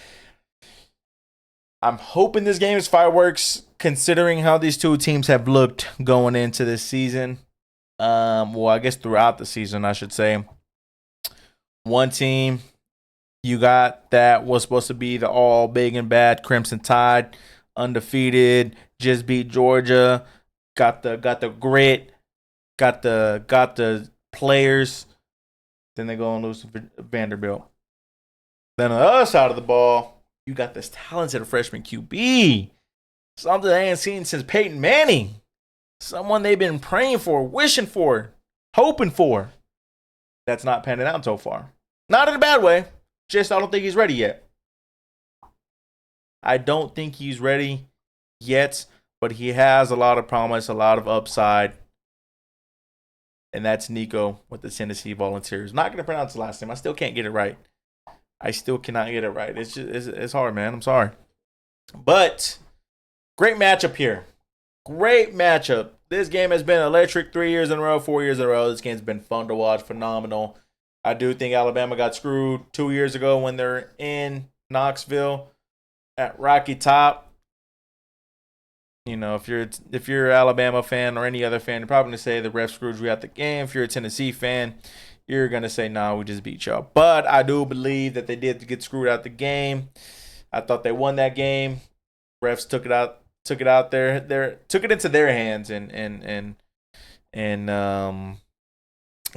I'm hoping this game is fireworks, considering how these two teams have looked going into this season. I guess throughout the season, I should say. One team you got that was supposed to be the all big and bad Crimson Tide, undefeated, just beat Georgia, got the grit, got the players. Then they go and lose to Vanderbilt. Then on the other side of the ball, you got this talented freshman QB. Something they ain't seen since Peyton Manning. Someone they've been praying for, wishing for, hoping for. That's not panning out so far. Not in a bad way. Just I don't think he's ready yet. I don't think he's ready yet, but he has a lot of promise, a lot of upside. And that's Nico with the Tennessee Volunteers. I'm not going to pronounce the last name. I still can't get it right. I still cannot get it right. It's hard, man. I'm sorry. But great matchup here. Great matchup. This game has been electric 3 years in a row, 4 years in a row. This game's been fun to watch, phenomenal. I do think Alabama got screwed 2 years ago when they're in Knoxville at Rocky Top. You know, if you're an Alabama fan or any other fan, you're probably gonna say the ref screwed you at the game. If you're a Tennessee fan, you're gonna say, "Nah, we just beat y'all." But I do believe that they did get screwed out the game. I thought they won that game. Refs took it out there, took it into their hands, and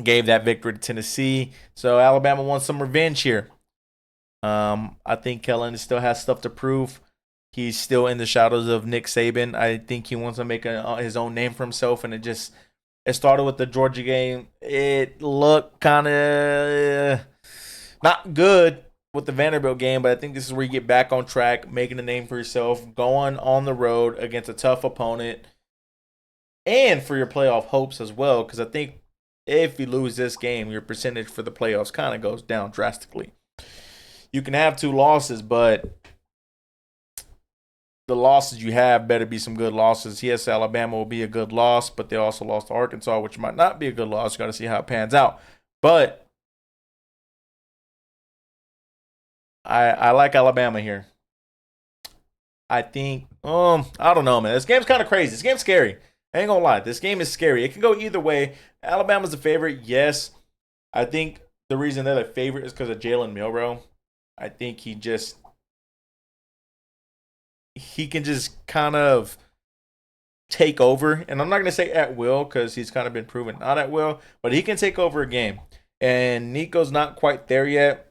gave that victory to Tennessee. So Alabama wants some revenge here. I think Kellen still has stuff to prove. He's still in the shadows of Nick Saban. I think he wants to make his own name for himself, and it started with the Georgia game. It looked kind of not good with the Vanderbilt game, but I think this is where you get back on track, making a name for yourself, going on the road against a tough opponent, and for your playoff hopes as well. Because I think if you lose this game, your percentage for the playoffs kind of goes down drastically. You can have 2 losses, but the losses you have better be some good losses. Yes, Alabama will be a good loss, but they also lost to Arkansas, which might not be a good loss. You got to see how it pans out. But I like Alabama here. I think, I don't know, man. This game's kind of crazy. This game's scary. I ain't gonna lie. This game is scary. It can go either way. Alabama's the favorite, yes. I think the reason they're the favorite is because of Jalen Milroe. I think he can just kind of take over. And I'm not going to say at will because he's kind of been proven not at will, but he can take over a game. And Nico's not quite there yet.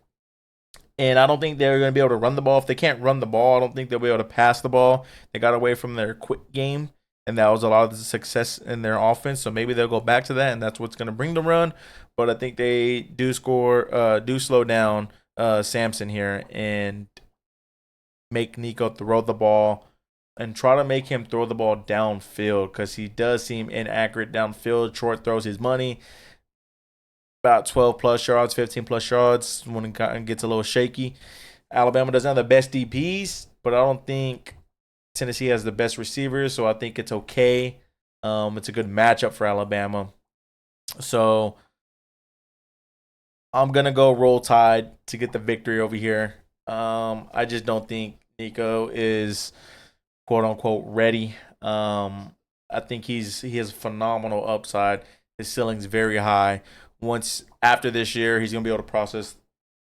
And I don't think they're going to be able to run the ball. If they can't run the ball, I don't think they'll be able to pass the ball. They got away from their quick game, and that was a lot of the success in their offense. So maybe they'll go back to that, and that's what's going to bring the run. But I think they do slow down Samson here and make Nico throw the ball and try to make him throw the ball downfield because he does seem inaccurate downfield. Short throws his money. About 12 plus yards, 15 plus yards when it gets a little shaky. Alabama doesn't have the best DPs, but I don't think Tennessee has the best receivers, so I think it's okay. It's a good matchup for Alabama. So I'm going to go Roll Tide to get the victory over here. I just don't think Nico is quote unquote ready. I think he has phenomenal upside. His ceiling's very high. Once after this year, he's gonna be able to process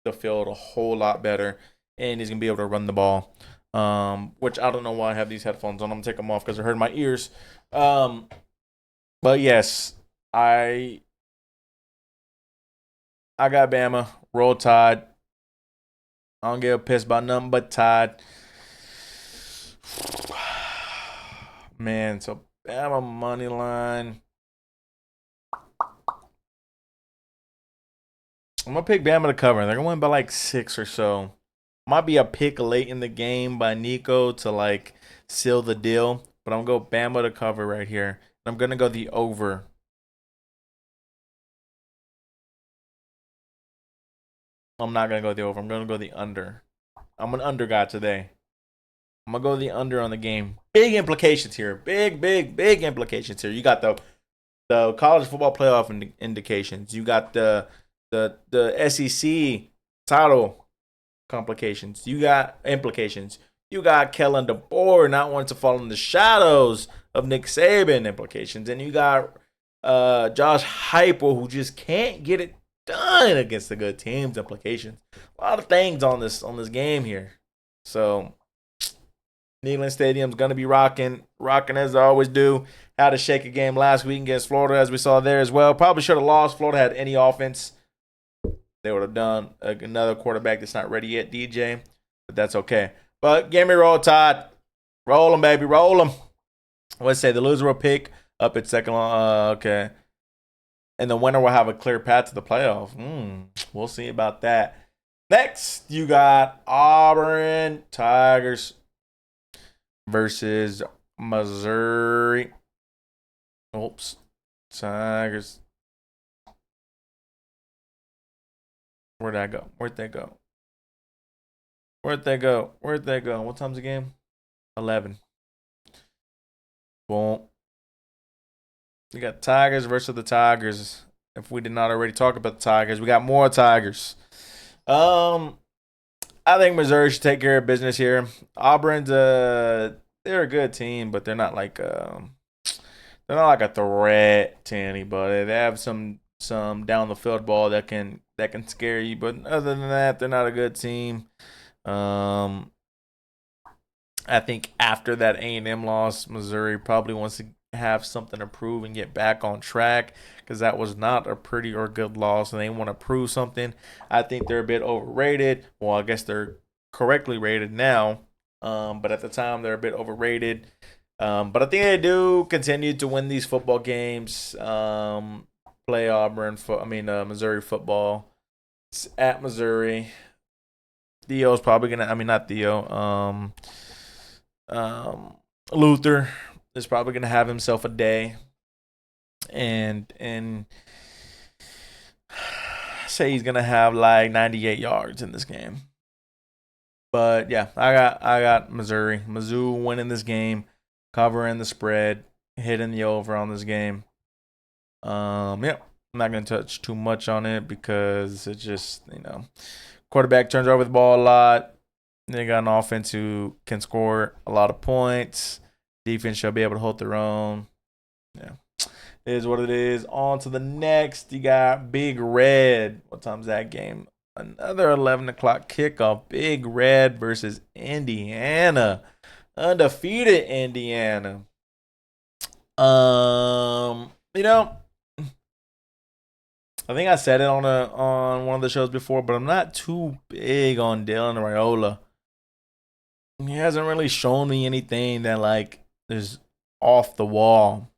the field a whole lot better, and he's gonna be able to run the ball. Which I don't know why I have these headphones on. I'm gonna take them off because they're hurting my ears. But yes, I got Bama. Roll Tide. I don't give a piss about nothing but Tide. Man, so Bama money line. I'm gonna pick Bama to cover. They're gonna win by like 6 or so. Might be a pick late in the game by Nico to like seal the deal, but I'm gonna go Bama to cover right here. I'm gonna go the over. I'm not gonna go the over. I'm gonna go the under. I'm an under guy today. I'm gonna go the under on the game. Big implications here. Big implications here. You got the college football playoff indications. You got the SEC title complications. You got implications. You got Kellen DeBoer not wanting to fall in the shadows of Nick Saban implications, and you got Josh Heupel who just can't get it done against the good teams implications. A lot of things on this game here. So Neyland Stadium's gonna be rocking as I always do. Had a shake a game last week against Florida, as we saw there as well. Probably should have lost. Florida had any offense, they would have done another quarterback that's not ready yet, DJ. But that's okay. But give me Roll Tide. Roll them, baby. Roll them. Let's say the loser will pick up at second. Okay. And the winner will have a clear path to the playoff. We'll see about that. Next, you got Auburn Tigers versus Missouri. Oops. Tigers. Where'd that go? Where'd they go? What time's the game? 11. Boom. We got Tigers versus the Tigers. If we did not already talk about the Tigers, we got more Tigers. Um, I think Missouri should take care of business here. Auburn's they're a good team, but they're not like a threat to anybody. They have some down the field ball that can scare you, but other than that, they're not a good team. Um, I think after that A&M loss, Missouri probably wants to have something to prove and get back on track because that was not a pretty or good loss, and they want to prove something. I think they're a bit overrated. Well, I guess they're correctly rated now, but at the time they're a bit overrated. But I think they do continue to win these football games. Play Missouri football. It's at Missouri. Theo's probably gonna. I mean, not Theo. Um, Luther is probably gonna have himself a day, and say he's gonna have like 98 yards in this game. But yeah, I got Missouri. Mizzou winning this game, covering the spread, hitting the over on this game. Yeah, I'm not gonna touch too much on it because it's just quarterback turns over the ball a lot. They got an offense who can score a lot of points. Defense shall be able to hold their own. Yeah, it is what it is. On to the next. You got Big Red. What time's that game? Another 11 o'clock kickoff. Big Red versus Indiana. Undefeated Indiana. You know, I think I said it on one of the shows before, but I'm not too big on Dylan Raiola. He hasn't really shown me anything that like is off the wall.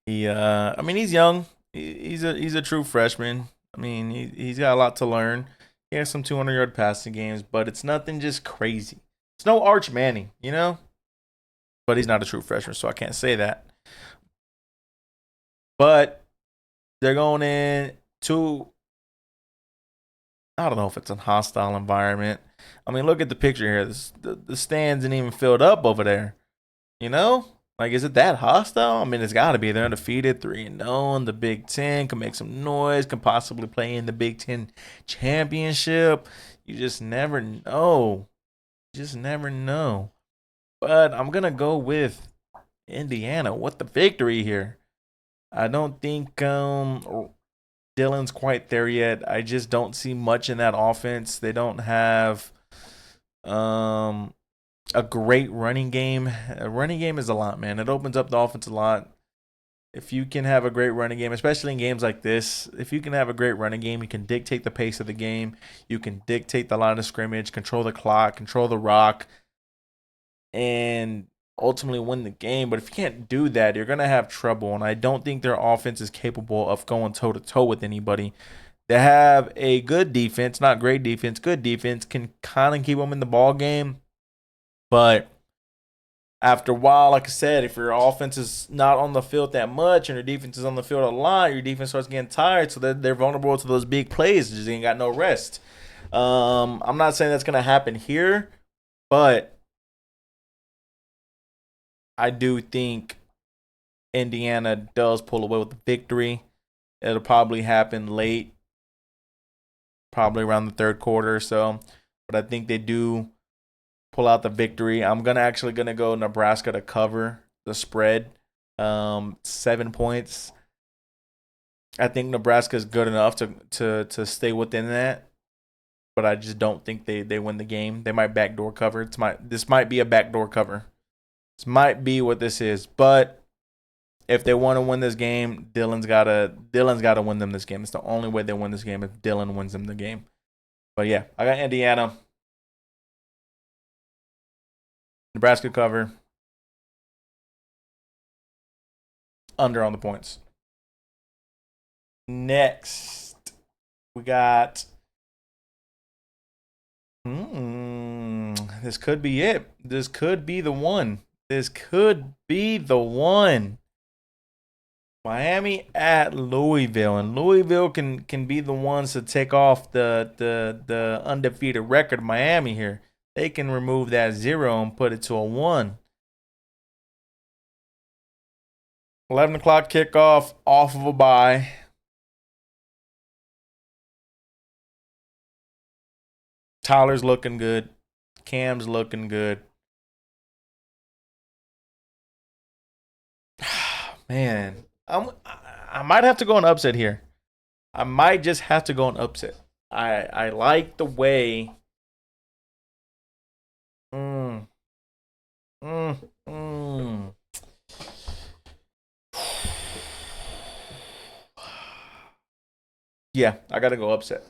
I mean, he's young. He's a true freshman. I mean, he's got a lot to learn. He has some 200-yard passing games, but it's nothing just crazy. It's no Arch Manning. But he's not a true freshman, so I can't say that. But they're going in to, I don't know if it's a hostile environment. I mean, look at the picture here. The stands ain't even filled up over there. You know? Like, is it that hostile? I mean, it's got to be. They're undefeated, 3-0 in the Big Ten, can make some noise, can possibly play in the Big Ten championship. You just never know. Just never know. But I'm going to go with Indiana with the victory here. I don't think Dylan's quite there yet. I just don't see much in that offense. They don't have a great running game. A running game is a lot, man. It opens up the offense a lot. If you can have a great running game, especially in games like this, if you can have a great running game, you can dictate the pace of the game. You can dictate the line of scrimmage, control the clock, control the rock, and ultimately win the game. But if you can't do that, you're going to have trouble. And I don't think their offense is capable of going toe to toe with anybody. They have a good defense, not great defense, good defense, can kind of keep them in the ball game. But after a while, like I said, if your offense is not on the field that much and your defense is on the field a lot, your defense starts getting tired, so they're vulnerable to those big plays. Just ain't got no rest. I'm not saying that's going to happen here, but I do think Indiana does pull away with the victory. It'll probably happen late, probably around the third quarter or so. But I think they do pull out the victory. I'm actually gonna go Nebraska to cover the spread. 7 points. I think Nebraska is good enough to stay within that. But I just don't think they win the game. They might backdoor cover. This might be a backdoor cover. This might be what this is. But if they want to win this game, Dylan's gotta win them this game. It's the only way they win this game if Dylan wins them the game. But yeah, I got Indiana. Nebraska cover. Under on the points. Next, we got. This could be it. This could be the one. This could be the one. Miami at Louisville, and Louisville can be the ones to take off the undefeated record of Miami here. They can remove that 0 and put it to a 1. 11 o'clock kickoff off of a bye. Tyler's looking good. Cam's looking good. Man, I might have to go an upset here. I might just have to go an upset. I like the way. Mm, mm, mm. Yeah, I gotta go upset.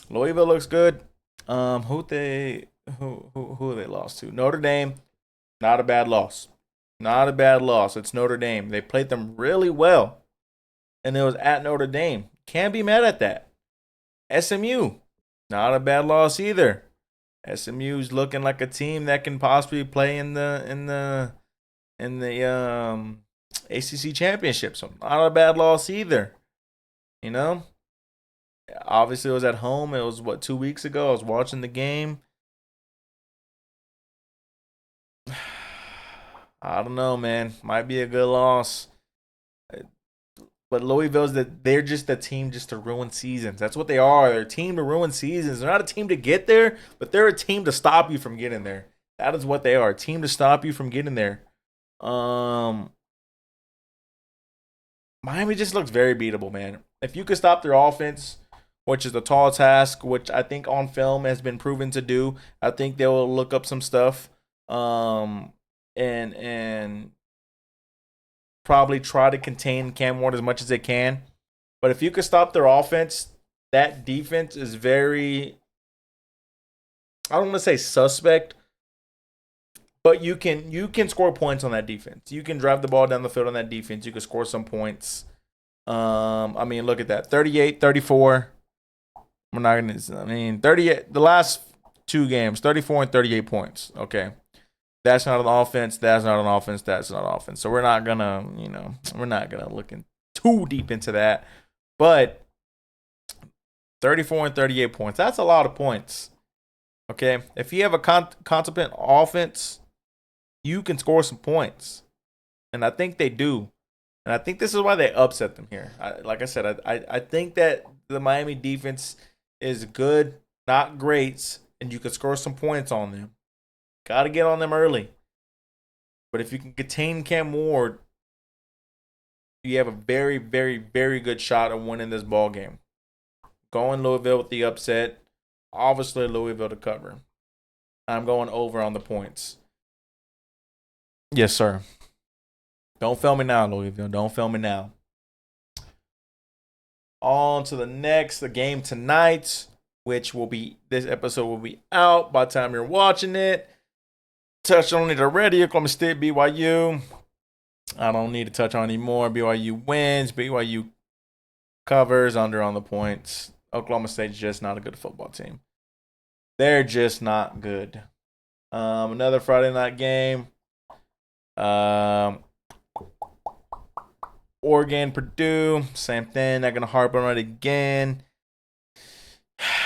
Louisville looks good. Who they lost to? Notre Dame. Not a bad loss. Not a bad loss. It's Notre Dame. They played them really well, and it was at Notre Dame. Can't be mad at that. SMU. Not a bad loss either. SMU's looking like a team that can possibly play in the ACC championship. So not a bad loss either. You know, obviously it was at home. It was what 2 weeks ago. I was watching the game. I don't know, man. Might be a good loss. But Louisville's they're just a team just to ruin seasons. That's what they are. They're a team to ruin seasons. They're not a team to get there, but they're a team to stop you from getting there. That is what they are. A team to stop you from getting there. Um Miami just looks very beatable, man. If you could stop their offense, which is a tall task, which I think on film has been proven to do, I think they will look up some stuff. And probably try to contain Cam Ward as much as they can. But if you could stop their offense, that defense is very, I don't want to say suspect, but you can score points on that defense. You can drive the ball down the field on that defense. You can score some points. I mean, look at that. 38, 34. We're not going to, I mean, 38, the last 2 games, 34 and 38 points. Okay. That's not an offense. That's not an offense. That's not an offense. So we're not gonna, we're not gonna look in too deep into that. But 34 and 38 points. That's a lot of points. Okay, if you have a competent offense, you can score some points, and I think they do. And I think this is why they upset them here. Like I said, I think that the Miami defense is good, not great, and you can score some points on them. Got to get on them early. But if you can contain Cam Ward, you have a very, very, very good shot of winning this ball game. Going Louisville with the upset. Obviously, Louisville to cover. I'm going over on the points. Yes, sir. Don't fail me now, Louisville. Don't fail me now. On to the next, the game tonight, which will be, this episode will be out by the time you're watching it. Touched on it already. Oklahoma State, BYU. I don't need to touch on anymore. BYU wins. BYU covers under on the points. Oklahoma State's just not a good football team. They're just not good. Another Friday night game. Oregon, Purdue. Same thing. Not going to harp on it again.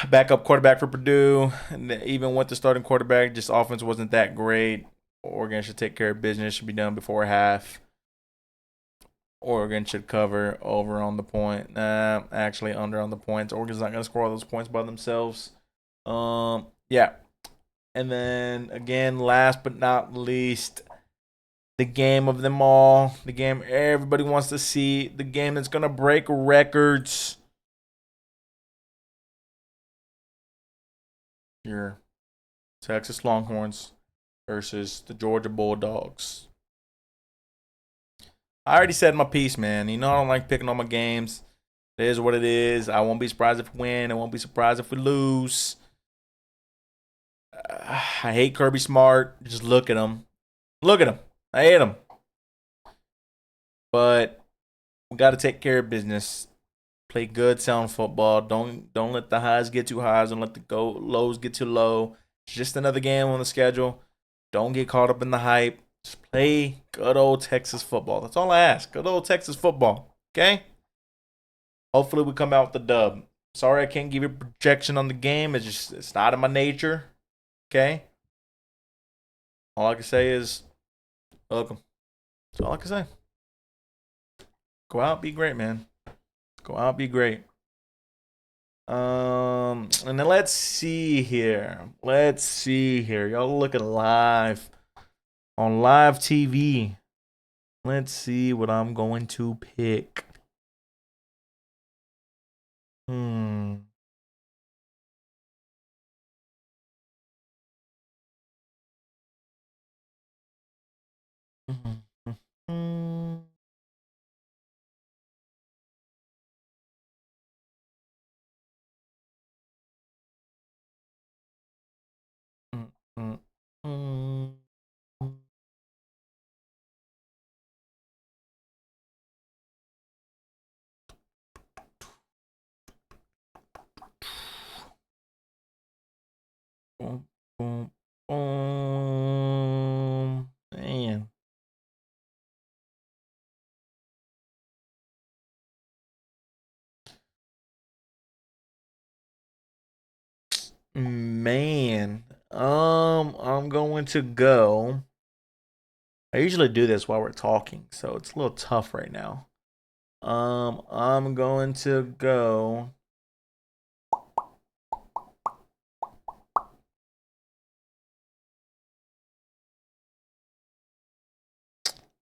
Backup quarterback for Purdue. And even with the starting quarterback, just offense wasn't that great. Oregon should take care of business. Should be done before half. Oregon should cover over on the point. Actually under on the points. Oregon's not going to score all those points by themselves. Yeah. And then again, last but not least, the game of them all. The game everybody wants to see. The game that's going to break records. Your Texas Longhorns versus the Georgia Bulldogs. I already said my piece, man. You know I don't like picking on my games. It is what it is. I won't be surprised if we win. I won't be surprised if we lose. I hate Kirby Smart. Just look at him. Look at him. I hate him. But we got to take care of business. Play good, sound football. Don't let the highs get too high. Don't let the lows get too low. It's just another game on the schedule. Don't get caught up in the hype. Just play good old Texas football. That's all I ask. Good old Texas football. Okay? Hopefully we come out with the dub. Sorry I can't give you a projection on the game. It's not in my nature. Okay? All I can say is welcome. That's all I can say. Go out, be great, man. Go out, be great. And then let's see here. Let's see here. Y'all looking live on live TV. Let's see what I'm going to pick. Hmm. Boom, boom, boom. Man. Man. I'm going to go. I usually do this while we're talking, so it's a little tough right now. I'm going to go.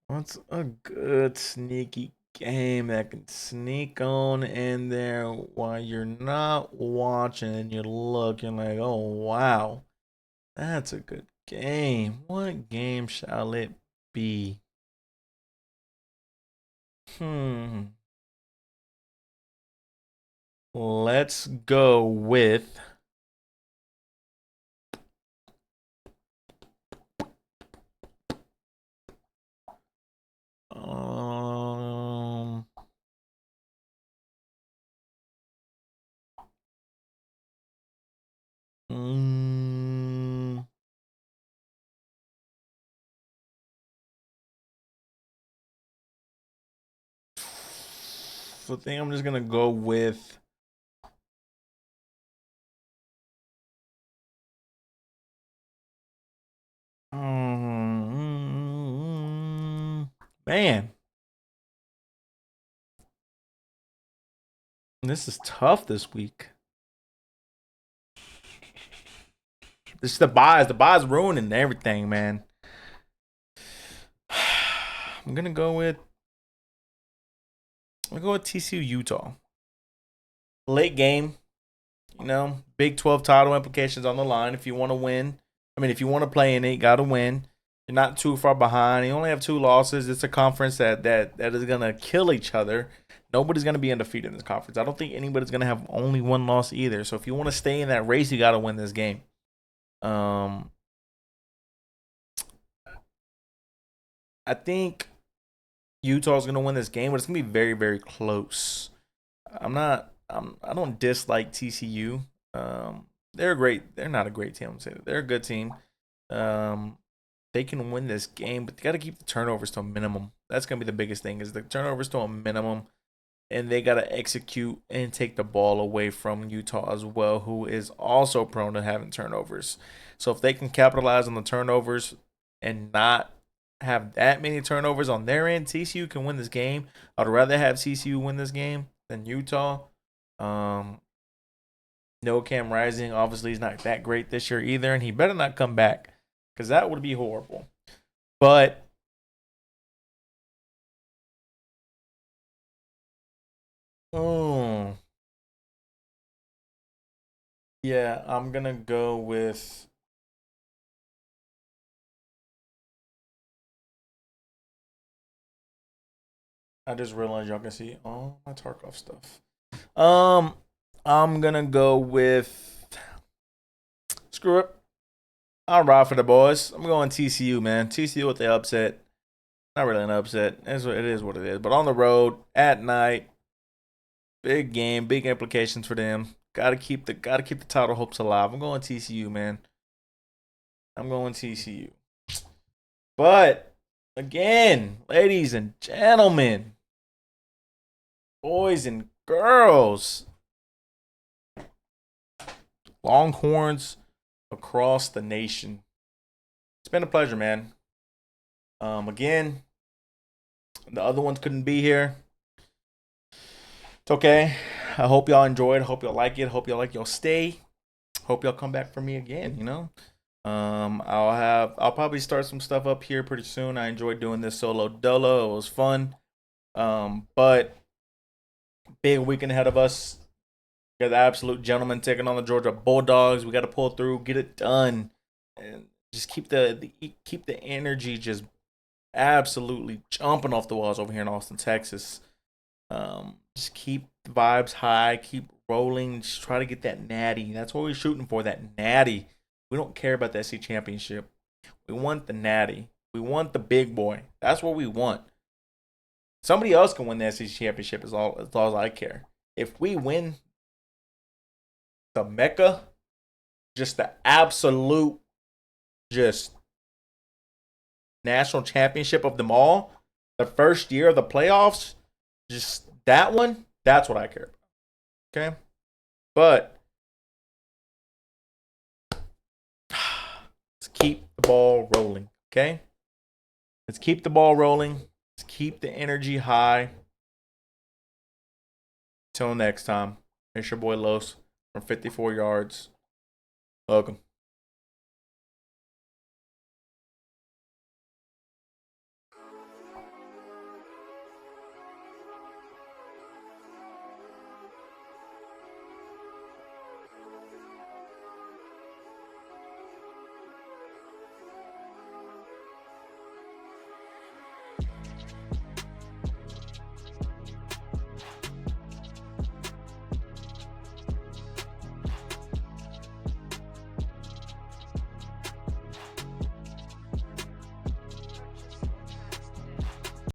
What's a good sneaky game that can sneak on in there while you're not watching and you're looking like, oh wow, that's a good game. What game shall it be? Hmm. Let's go with um mm, I think I'm just gonna go with man. This is tough this week. This is the buys. The buys ruining everything, man. I'm gonna go with TCU Utah. Late game, Big 12 title implications on the line. If you want to win, if you want to play in it, you gotta win. You're not too far behind. You only have 2 losses. It's a conference that is gonna kill each other. Nobody's gonna be undefeated in this conference. I don't think anybody's gonna have only one loss either. So if you want to stay in that race, you gotta win this game. Um, I think Utah's gonna win this game, but it's gonna be very, very close. I don't dislike TCU. They're great. They're not a great team. I'm saying they're a good team. Um, they can win this game, but they got to keep the turnovers to a minimum. That's gonna be the biggest thing is the turnovers to a minimum, and they got to execute and take the ball away from Utah as well, who is also prone to having turnovers. So if they can capitalize on the turnovers and not have that many turnovers on their end, TCU can win this game. I'd rather have TCU win this game than Utah. Um, no Cam Rising obviously is not that great this year either, and he better not come back because that would be horrible. But oh yeah, I'm gonna go with. I just realized y'all can see all my Tarkov stuff. Um, I'm gonna go with. Screw it. I'll ride for the boys. I'm going TCU, man. TCU with the upset. Not really an upset. It is what it is. But on the road at night, big game, big implications for them. Gotta keep the title hopes alive. I'm going TCU, man. I'm going TCU. But again, ladies and gentlemen, boys and girls, Longhorns across the nation. It's been a pleasure, man. Again, the other ones couldn't be here. It's okay. I hope y'all enjoyed. Hope y'all like it. Hope y'all like your stay. Hope y'all come back for me again. I'll probably start some stuff up here pretty soon. I enjoyed doing this solo dolo. It was fun. But big weekend ahead of us. We got the absolute gentleman taking on the Georgia Bulldogs. We got to pull through, get it done, and just keep the energy just absolutely jumping off the walls over here in Austin, Texas. Just keep the vibes high, keep rolling, just try to get that natty. That's what we're shooting for, that natty. We don't care about the SC championship. We want the natty. We want the big boy. That's what we want. Somebody else can win the SC championship as all as I care. If we win the Mecca, just the absolute just national championship of them all, the first year of the playoffs, just that one, that's what I care about. Okay? But let's keep the ball rolling. Okay? Let's keep the ball rolling. Let's keep the energy high. Till next time, it's your boy Los from 54 Yards. Welcome.